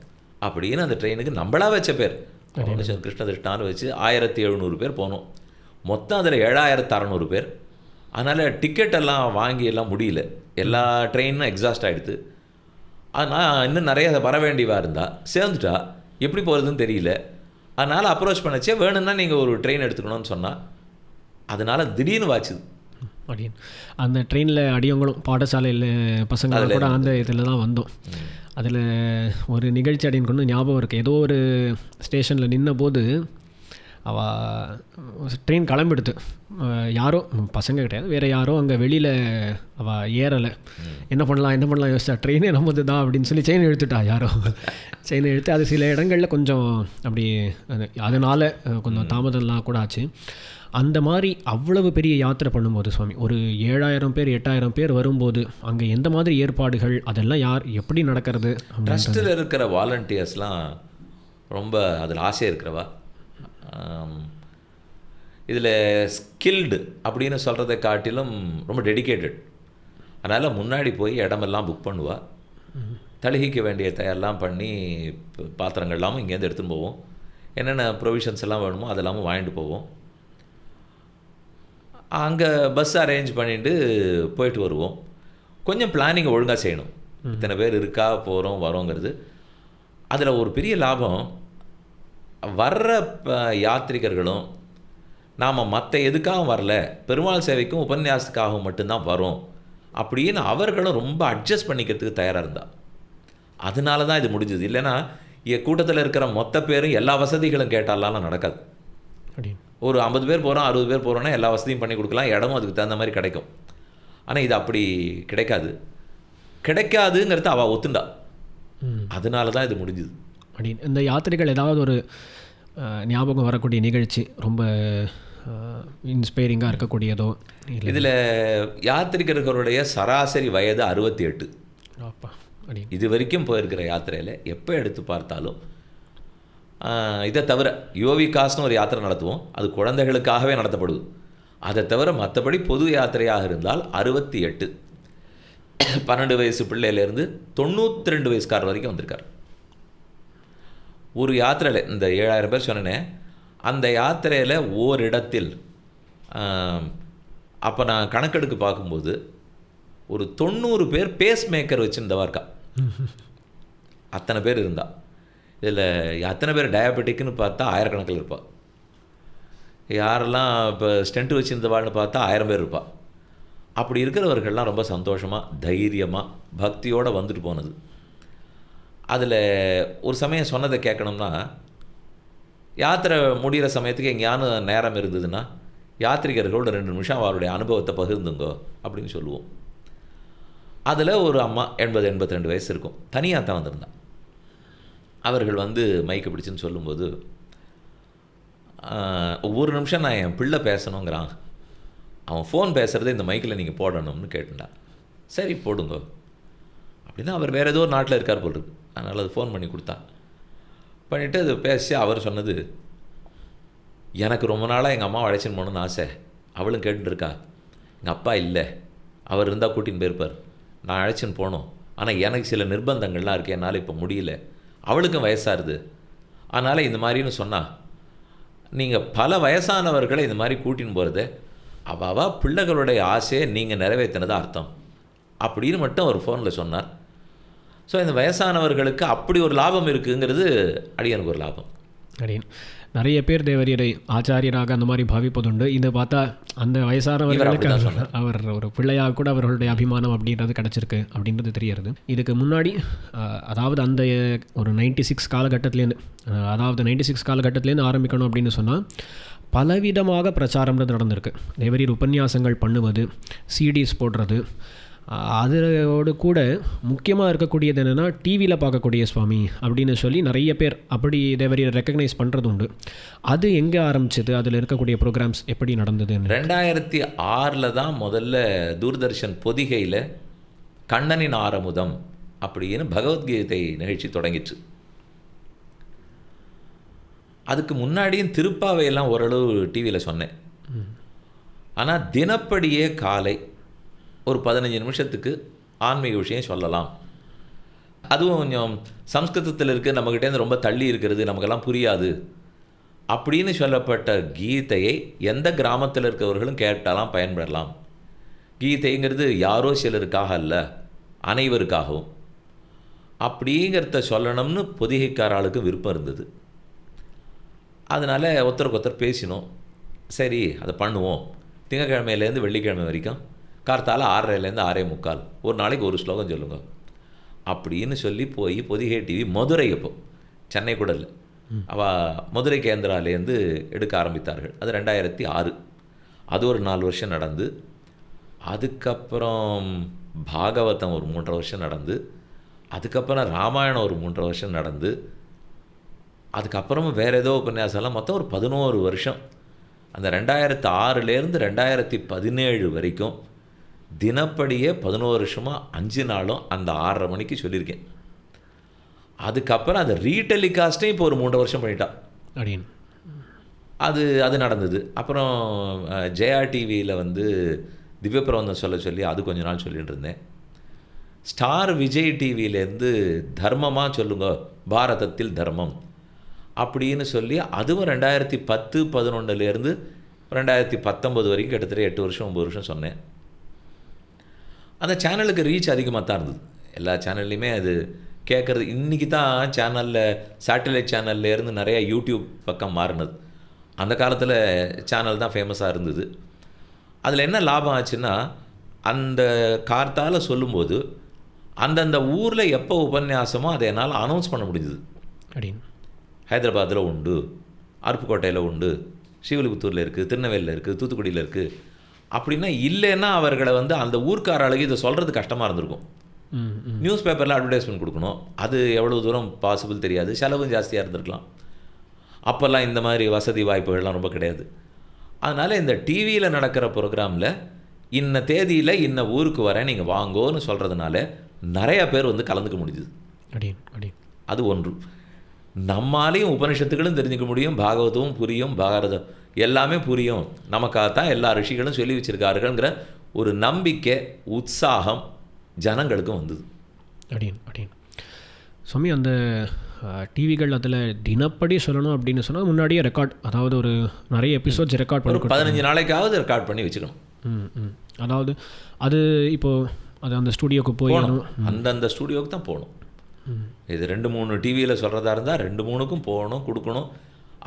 அப்படின்னு அந்த ட்ரெயினுக்கு நம்மளாக வச்ச பேர் கிருஷ்ணான்னு வச்சு 1700 பேர் போனோம். மொத்தம் அதில் 7600 பேர். அதனால் டிக்கெட்டெல்லாம் வாங்கி எல்லாம் முடியல, எல்லா ட்ரெயினும் எக்ஸாஸ்ட் ஆகிடுது. ஆனால் இன்னும் நிறைய வர வேண்டியவா இருந்தால் சேர்ந்துட்டா எப்படி போகிறதுன்னு தெரியல. அதனால் அப்ரோச் பண்ணச்சே வேணும்னா நீங்கள் ஒரு ட்ரெயின் எடுத்துக்கணும்னு சொன்னால் அதனால் திடீர்னு வாச்சுது. அப்படின்னு அந்த ட்ரெயினில் அடியவங்களும் பாடசாலையில் பசங்க கூட அந்த இதில் தான் வந்தோம். அதில் ஒரு நிகழ்ச்சி அப்படின்னு கொண்டு ஞாபகம் இருக்குது. ஏதோ ஒரு ஸ்டேஷனில் நின்ன போது அவள் ட்ரெயின் கிளம்பிடுது, யாரோ பசங்க கிடையாது வேறு யாரோ அங்கே வெளியில் அவள் ஏறலை. என்ன பண்ணலாம் யோசிச்சா ட்ரெயினே நம்மது தான் அப்படின்னு சொல்லி செயின் இழுத்துட்டா யாரோ. செயின் இழுத்து அது சில இடங்களில் கொஞ்சம் அப்படி அதனால் கொஞ்சம் தாமதம்லாம் கூட ஆச்சு. அந்த மாதிரி அவ்வளவு பெரிய யாத்திரை பண்ணும்போது சுவாமி ஒரு 7000 பேர் 8000 பேர் வரும்போது அங்கே எந்த மாதிரி ஏற்பாடுகள் அதெல்லாம் யார் எப்படி நடக்கிறது? ட்ரஸ்ட்டில் இருக்கிற வாலண்டியர்ஸ்லாம் ரொம்ப அதில் ஆசையாக இருக்கிறவா, இதில் ஸ்கில்டு அப்படின்னு சொல்கிறத காட்டிலும் ரொம்ப டெடிக்கேட்டட். அதனால் முன்னாடி போய் இடமெல்லாம் புக் பண்ணுவாள், தழுகிக்க வேண்டிய தயாரெல்லாம் பண்ணி பாத்திரங்கள்லாமும் இங்கேருந்து எடுத்துன்னு போவோம், என்னென்ன ப்ரொவிஷன்ஸ் எல்லாம் வேணுமோ அதெல்லாமும் வாங்கிட்டு போவோம். அங்கே பஸ் அரேஞ்ச் பண்ணிட்டு போயிட்டு வருவோம். கொஞ்சம் பிளானிங் ஒழுங்காக செய்யணும். இத்தனை பேர் இருக்கா, போகிறோம் வரோங்கிறது. அதில் ஒரு பெரிய லாபம், வர்ற யாத்ரிகர்களும் நாம் மற்ற எதுக்காகவும் வரல, பெருமாள் சேவைக்கும் உபன்யாசத்துக்காகவும் மட்டும்தான் வரோம் அப்படின்னு அவர்களும் ரொம்ப அட்ஜஸ்ட் பண்ணிக்கிறதுக்கு தயாராக இருந்தால் அதனால தான் இது முடிஞ்சுது. இல்லைன்னா கூட்டத்தில் இருக்கிற மொத்த பேரும் எல்லா வசதிகளும் கேட்டாலாம் நடக்காது. ஒரு 50 பேர் போகிறோம், 60 பேர் போகிறோன்னா எல்லா வசதியும் பண்ணி கொடுக்கலாம், இடமும் அதுக்கு தகுந்த மாதிரி கிடைக்கும். ஆனால் இது அப்படி கிடைக்காதுங்கிறத அவள் ஒத்துண்டா. அதனால தான் இது முடிஞ்சுது. இந்த யாத்திரைகள் ஏதாவது ஒரு ஞாபகம் வரக்கூடிய நிகழ்ச்சி ரொம்ப இன்ஸ்பைரிங்காக இருக்கக்கூடியதோ? இதில் யாத்திரிகர்களுடைய சராசரி வயது 68. இது வரைக்கும் போயிருக்கிற யாத்திரையில் எப்போ எடுத்து பார்த்தாலும் இதை தவிர யோவிகாஸ்னு ஒரு யாத்திரை நடத்துவோம், அது குழந்தைகளுக்காகவே நடத்தப்படுது. அதை தவிர மற்றபடி பொது யாத்திரையாக இருந்தால் 68, 12 வயசு பிள்ளையிலேருந்து 92 வயசுக்காரர் வரைக்கும் வந்திருக்கார். ஒரு யாத்திரையில் இந்த 7000 பேர் சொன்னேன், அந்த யாத்திரையில் ஓரிடத்தில் அப்போ நான் கணக்கெடுக்கு பார்க்கும்போது ஒரு 90 பேர் பேஸ் மேக்கர் வச்சுருந்தவா இருக்கா. அத்தனை பேர் இருந்தா. இதில் அத்தனை பேர் டயபெட்டிக்னு பார்த்தா ஆயிரக்கணக்கில் இருப்பாள். யாரெல்லாம் இப்போ ஸ்டென்ட் வச்சுருந்தவாள்னு பார்த்தா 1000 பேர் இருப்பாள். அப்படி இருக்கிறவர்கள்லாம் ரொம்ப சந்தோஷமாக தைரியமாக பக்தியோடு வந்துட்டு போனது. அதில் ஒரு சமயம் சொன்னதை கேட்கணும்னா, யாத்திரை முடிகிற சமயத்துக்கு எங்கேயானு நேரம் இருந்ததுன்னா யாத்திரிகர்களோட 2 நிமிஷம் அவருடைய அனுபவத்தை பகிர்ந்துங்கோ அப்படின்னு சொல்லுவோம். அதில் ஒரு அம்மா 80-82 வயசு இருக்கும், தனியாக தான் வந்திருந்தான். அவர்கள் வந்து மைக்கு பிடிச்சுன்னு சொல்லும்போது, ஒவ்வொரு நிமிஷம் நான் என் பிள்ளை பேசணுங்கிறான், அவன் ஃபோன் பேசுகிறத இந்த மைக்கில் நீங்கள் போடணும்னு கேட்டுண்டா. சரி போடுங்க அப்படின்னா, அவர் வேறு ஏதோ ஒரு நாட்டில் இருக்கார் போல் இருக்கு, அதனால் அது ஃபோன் பண்ணி கொடுத்தா. பண்ணிவிட்டு அது பேசி அவர் சொன்னது, எனக்கு ரொம்ப நாளாக எங்கள் அம்மாவை அழைச்சின்னு போகணுன்னு ஆசை, அவளும் கேட்டுருக்கா. எங்கள் அப்பா இல்லை, அவர் இருந்தால் கூட்டின்னு போயிருப்பார், நான் அழைச்சின்னு போகணும், ஆனால் எனக்கு சில நிர்பந்தங்கள்லாம் இருக்குது, என்னால் இப்போ முடியல, அவளுக்கும் வயசாகுது, அதனால் இந்த மாதிரின்னு சொன்னால், நீங்கள் பல வயசானவர்களை இந்த மாதிரி கூட்டின்னு போகிறது அவள் பிள்ளைகளுடைய ஆசையை நீங்கள் நிறைவேற்றினதாக அர்த்தம் அப்படின்னு மட்டும் அவர் ஃபோனில் சொன்னார். ஸோ இந்த வயசானவர்களுக்கு அப்படி ஒரு லாபம் இருக்குங்கிறது அடியனுக்கு ஒரு லாபம். அடியன் நிறைய பேர் தேவரியரை ஆச்சாரியராக அந்த மாதிரி பாவிப்பதுண்டு. இதை பார்த்தா அந்த வயசானவர்களுக்கு அவர் ஒரு பிள்ளையாக கூட அவர்களுடைய அபிமானம் அப்படின்றது கிடச்சிருக்கு அப்படின்றது தெரியறது. இதுக்கு முன்னாடி அதாவது அந்த ஒரு 96 காலகட்டத்திலேருந்து, அதாவது 96 காலகட்டத்திலேருந்து ஆரம்பிக்கணும் அப்படின்னு சொன்னால் பலவிதமாக பிரச்சாரம்ன்றது நடந்திருக்கு. தேவரீர் உபன்யாசங்கள் பண்ணுவது, சிடிஸ் போடுறது, அதோடு கூட முக்கியமாக இருக்கக்கூடியது என்னென்னா டிவியில் பார்க்கக்கூடிய சுவாமி அப்படின்னு சொல்லி நிறைய பேர் அப்படி தேவரீரை ரெக்கக்னைஸ் பண்ணுறது உண்டு. அது எங்கே ஆரம்பிச்சது, அதில் இருக்கக்கூடிய ப்ரோக்ராம்ஸ் எப்படி நடந்தது? 2006 தான் முதல்ல தூர்தர்ஷன் பொதிகையில் கண்ணனின் ஆரமுதம் அப்படின்னு பகவத்கீதை நிகழ்ச்சி தொடங்கிச்சு. அதுக்கு முன்னாடியும் திருப்பாவையெல்லாம் ஓரளவு டிவியில் சொன்னேன். ஆனால் தினப்படியே காலை ஒரு 15 நிமிஷத்துக்கு ஆன்மீக விஷயம் சொல்லலாம், அதுவும் கொஞ்சம் சம்ஸ்கிருதத்தில் இருக்குது, நம்மக்கிட்டேருந்து ரொம்ப தள்ளி இருக்கிறது, நமக்கெல்லாம் புரியாது அப்படின்னு சொல்லப்பட்ட கீதையை எந்த கிராமத்தில் இருக்கிறவர்களும் கேட்டாலாம் பயன்படலாம். கீதைங்கிறது யாரோ சிலருக்காக அல்ல, அனைவருக்காகவும் அப்படிங்கிறத சொல்லணும்னு பொதிகைக்காராளுக்கு விருப்பம் இருந்தது. அதனால் ஒருத்தருக்கு ஒருத்தர் பேசினோம். சரி அதை பண்ணுவோம். திங்கக்கிழமையிலேருந்து வெள்ளிக்கிழமை வரைக்கும் கார்த்தால 6:30லேருந்து 6:45 ஒரு நாளைக்கு ஒரு ஸ்லோகம் சொல்லுங்க அப்படின்னு சொல்லி போய் பொதிகை டிவி மதுரை, அப்போ சென்னை கூட இல்லை, அவள் மதுரை கேந்திராலேருந்து எடுக்க ஆரம்பித்தார்கள். அது 2006. அது ஒரு 4 வருஷம் நடந்து, அதுக்கப்புறம் பாகவதம் ஒரு 3.5 வருஷம் நடந்து, அதுக்கப்புறம் ராமாயணம் ஒரு 3.5 வருஷம் நடந்து, அதுக்கப்புறமும் வேறு ஏதோ உபன்யாசம்லாம் மொத்தம் ஒரு 11 வருஷம். அந்த 2006லேருந்து 2017 வரைக்கும் தினப்படியே 11 வருஷமாக 5 நாளும் அந்த 6:30 மணிக்கு சொல்லியிருக்கேன். அதுக்கப்புறம் அதை ரீடெலிகாஸ்ட்டையும் இப்போ ஒரு 3 வருஷம் பண்ணிட்டான் அப்படின்னு அது நடந்தது. அப்புறம் ஜெயா டிவியில் வந்து திவ்ய பிரபந்தம் சொல்லி அது கொஞ்ச நாள் சொல்லிட்டு இருந்தேன். ஸ்டார் விஜய் டிவியிலேருந்து தர்மமாக சொல்லுங்க, பாரதத்தில் தர்மம் அப்படின்னு சொல்லி அதுவும் 2010-11லேருந்து 2019 வரைக்கும் கிட்டத்தட்ட 8 வருஷம் 9 வருஷம் சொன்னேன். அந்த சேனலுக்கு ரீச் அதிகமாக தான் இருந்தது. எல்லா சேனல்லையுமே அது கேட்குறது. இன்றைக்கி தான் சேனலில் சேட்டலைட் சேனல்லேருந்து நிறையா யூடியூப் பக்கம் மாறினது. அந்த காலத்தில் சேனல் தான் ஃபேமஸாக இருந்தது. அதில் என்ன லாபம் ஆச்சுன்னா, அந்த கார்த்தால் சொல்லும்போது அந்தந்த ஊரில் எப்போ உபன்யாசமோ அதை என்னால் அனௌன்ஸ் பண்ண முடிஞ்சுது. அப்படின்னு ஹைதராபாத்தில் உண்டு, அருப்புக்கோட்டையில் உண்டு, ஸ்ரீவில்லிபுத்தூரில் இருக்குது, திருநெல்வேலியில் இருக்குது, தூத்துக்குடியில் இருக்குது. அப்படின்னா இல்லைன்னா அவர்களை அந்த ஊர்க்கார அழகு இதை சொல்கிறது கஷ்டமாக இருந்திருக்கும். நியூஸ் பேப்பரில் அட்வர்டைஸ்மெண்ட் கொடுக்கணும், அது எவ்வளோ தூரம் பாசிபிள் தெரியாது, செலவும் ஜாஸ்தியாக இருந்திருக்கலாம். அப்போல்லாம் இந்த மாதிரி வசதி வாய்ப்புகள்லாம் ரொம்ப கிடையாது. அதனால் இந்த டிவியில் நடக்கிற ப்ரோக்ராமில் இன்ன தேதியில் இன்ன ஊருக்கு வரேன் நீங்கள் வாங்கோன்னு சொல்கிறதுனால நிறையா பேர் கலந்துக்க முடிஞ்சுது. அது ஒன்று. நம்மாலையும் உபனிஷத்துகளும் தெரிஞ்சுக்க முடியும், பாகவதமும் புரியும், பாரதம் எல்லாமே புரியும், நமக்காகத்தான் எல்லா ரிஷிகளும் சொல்லி வச்சுருக்காருங்கிற ஒரு நம்பிக்கை, உற்சாகம் ஜனங்களுக்கும் வந்தது. சுவாமி, அந்த டிவிகள் அதில் தினப்படி சொல்லணும் அப்படின்னு சொன்னால் முன்னாடியே ரெக்கார்ட், அதாவது ஒரு நிறைய எபிசோட்ஸ் ரெக்கார்ட் பண்ணி 15 நாளைக்காவது ரெக்கார்ட் பண்ணி வச்சுக்கணும். அதாவது அது இப்போது அது அந்த ஸ்டூடியோவுக்கு போகணும், அந்தந்த ஸ்டூடியோவுக்கு தான் போகணும். இது 2-3 டிவியில் சொல்கிறதா இருந்தால் 2-3க்கும் போகணும், கொடுக்கணும்.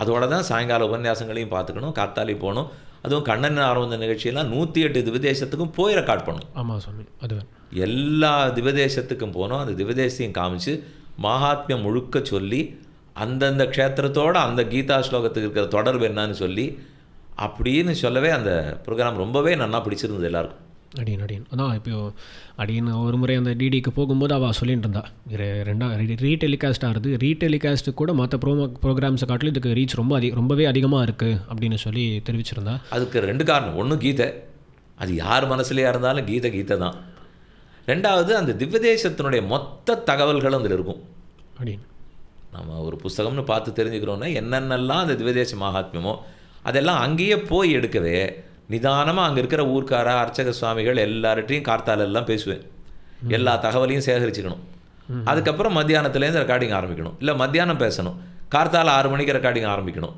அதோட தான் சாயங்கால உபன்யாசங்களையும் பார்த்துக்கணும், காத்தாலி போகணும். அதுவும் கண்ணன் ஆரம்ப நிகழ்ச்சியெல்லாம் 108 திவதேசத்துக்கும் போய் ரெக்கார்ட் பண்ணணும். ஆமாம் சுவாமி, அது எல்லா திவதேசத்துக்கும் போனோம். அந்த திவதேசத்தையும் காமிச்சு மகாத்மியம் முழுக்க சொல்லி அந்தந்த க்ஷேத்திரத்தோடு அந்த கீதா ஸ்லோகத்துக்கு இருக்கிற தொடர்பு என்னன்னு சொல்லி அப்படின்னு சொல்லவே அந்த ப்ரோக்ராம் ரொம்பவே நல்லா பிடிச்சிருந்தது எல்லாருக்கும். அதான் இப்போ அடின்னு ஒரு முறை அந்த டிடிக்கு போகும்போது அவள் சொல்லிட்டு இருந்தா, ரீடெலிகாஸ்ட் ஆகுது, ரீடெலிகாஸ்ட்டு கூட மற்ற ப்ரோக்ராம்ஸை காட்டிலும் இதுக்கு ரீச் ரொம்பவே அதிகமாக இருக்குது அப்படின்னு சொல்லி தெரிவிச்சிருந்தா. அதுக்கு 2 காரணம். ஒன்று கீதை, அது யார் மனசுலையாக இருந்தாலும் கீதை தான். 2வது அந்த திவ்யதேசத்தினுடைய மொத்த தகவல்களும் அதில் இருக்கும். நம்ம ஒரு புஸ்தகம்னு பார்த்து தெரிஞ்சுக்கிறோன்னா என்னென்னலாம் அந்த திவ்யதேச மகாத்மியமோ அதெல்லாம் அங்கேயே போய் எடுக்கவே நிதானமாக அங்கே இருக்கிற ஊர்க்கார அர்ச்சக சுவாமிகள் எல்லார்ட்டையும் கார்த்தாலெல்லாம் பேசுவேன். எல்லா தகவலையும் சேகரிச்சுக்கணும். அதுக்கப்புறம் மத்தியானத்துலேருந்து ரெக்கார்டிங் ஆரம்பிக்கணும், இல்லை மத்தியானம் பேசணும், கார்த்தால 6 மணிக்கு ரெக்கார்டிங் ஆரம்பிக்கணும்.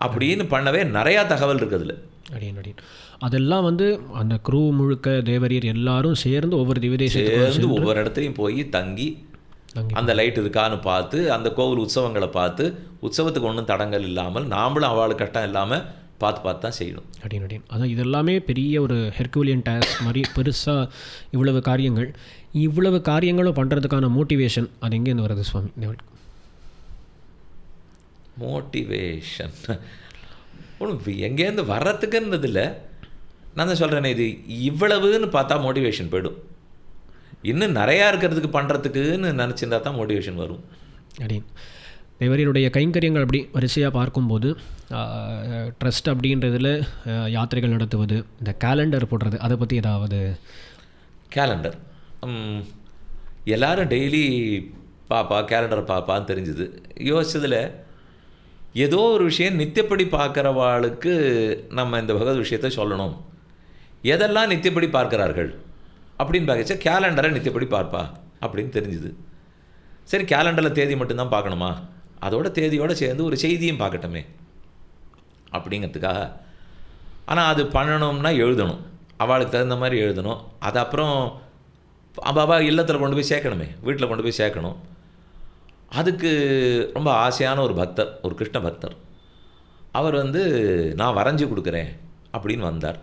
அப்படின்னு பண்ணவே நிறையா தகவல் இருக்குதுல. அதெல்லாம் அந்த க்ரூ முழுக்க தேவரீர் எல்லாரும் சேர்ந்து ஒவ்வொரு திவ்யதேசத்துக்கு ஒவ்வொரு இடத்துலையும் போய் தங்கி அந்த லைட் இருக்கான்னு பார்த்து அந்த கோவில் உற்சவங்களை பார்த்து உற்சவத்துக்கு ஒன்றும் தடங்கள் இல்லாமல் நாமளும் அவளுக்கு கஷ்டம் இல்லாமல் பார்த்து தான் செய்யணும். அதான் இதெல்லாமே பெரிய ஒரு ஹெர்குலியன் டாஸ்க் மாதிரி பெருசாக இவ்வளவு காரியங்களும் பண்ணுறதுக்கான மோட்டிவேஷன் அது எங்கேருந்து வருது சுவாமி? மோட்டிவேஷன் ஒன்று எங்கேருந்து வர்றதுக்குன்றது இல்லை. நான் தான் சொல்கிறேனே, இது இவ்வளவுன்னு பார்த்தா மோட்டிவேஷன் போய்டும். இன்னும் நிறையா இருக்கிறதுக்கு பண்ணுறதுக்குன்னு நினச்சிருந்தா தான் மோட்டிவேஷன் வரும். தேவரீருடைய கைங்கரியங்கள் அப்படி வரிசையாக பார்க்கும்போது ட்ரஸ்ட் அப்படின்றதில் யாத்திரைகள் நடத்துவது, இந்த கேலண்டர் போடுறது, அதை பற்றி ஏதாவது? கேலண்டர் எல்லோரும் டெய்லி கேலண்டர் பார்ப்பான்னு தெரிஞ்சுது. யோசிச்சதில் ஏதோ ஒரு விஷயம் நித்தியப்படி பார்க்குறவாளுக்கு நம்ம இந்த பகவத் விஷயத்தை சொல்லணும். எதெல்லாம் நித்தியப்படி பார்க்குறார்கள் அப்படின்னு பார்க்கச்சா கேலண்டரை நித்தியப்படி பார்ப்பா அப்படின்னு தெரிஞ்சுது. சரி, கேலண்டரில் தேதி மட்டும்தான் பார்க்கணுமா, அதோட தேதியோடு சேர்ந்து ஒரு செய்தியும் பார்க்கட்டுமே அப்படிங்கிறதுக்காக. ஆனால் அது பண்ணணும்னா எழுதணும், அவளுக்கு தகுந்த மாதிரி எழுதணும். அது அப்புறம் அவள் இல்லத்தில் கொண்டு போய் சேர்க்கணுமே, வீட்டில் கொண்டு போய் சேர்க்கணும். அதுக்கு ரொம்ப ஆசையான ஒரு பக்தர், ஒரு கிருஷ்ண பக்தர், அவர் நான் வரைஞ்சி கொடுக்குறேன் அப்படின்னு வந்தார்.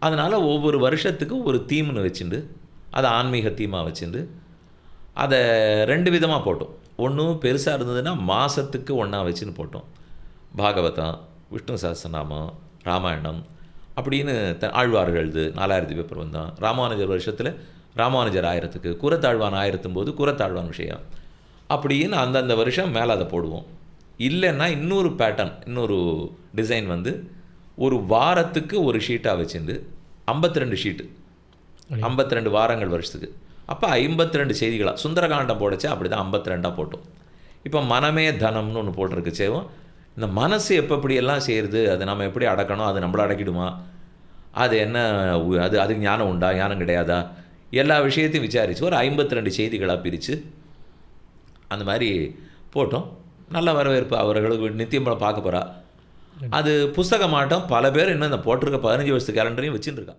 அதனால் ஒவ்வொரு வருஷத்துக்கும் ஒரு தீம்னு வச்சுட்டு அதை ஆன்மீக தீமாக வச்சுட்டு அதை 2 விதமாக போட்டோம். ஒன்று பெருசாக இருந்ததுன்னா மாதத்துக்கு ஒன்றா வச்சுன்னு போட்டோம். பாகவதம், விஷ்ணு சஹஸ்ரநாமம், ராமாயணம் அப்படின்னு ஆழ்வார்கள்து 4000 பேப்பர் வந்தான். ராமானுஜர் வருஷத்தில் ராமானுஜர் 1000க்கு, குரத்தாழ்வான் 1000 குரத்தாழ்வான் விஷயம் அப்படின்னு அந்தந்த வருஷம் மேலே அதை போடுவோம். இல்லைன்னா இன்னொரு பேட்டர்ன், இன்னொரு டிசைன் ஒரு வாரத்துக்கு ஒரு ஷீட்டாக வச்சுருந்து 52 ஷீட்டு, 52 வாரங்கள் வருஷத்துக்கு. அப்போ 52 செய்திகளாக சுந்தரகாண்டம் போடச்சா அப்படி தான் 52ஆக போட்டோம். இப்போ மனமே தனம்னு ஒன்று போட்டிருக்குச்சேவும் இந்த மனசு எப்படியெல்லாம் செய்யுது, அதை நம்ம எப்படி அடக்கணும், அது நம்மளை அடக்கிடுமா, அது என்ன, அது ஞானம் உண்டா, ஞானம் கிடையாதா, எல்லா விஷயத்தையும் விசாரித்து ஒரு 52 செய்திகளாக பிரித்து அந்த மாதிரி போட்டோம். நல்ல வரவேற்பு, அவர்களுக்கு நித்தியம் பார்க்க போகிறா. அது புஸ்தக மாட்டம். பல பேர் இன்னும் இந்த போட்டிருக்க 15 வருஷத்து கேலண்டரையும் வச்சுட்டு இருக்கா.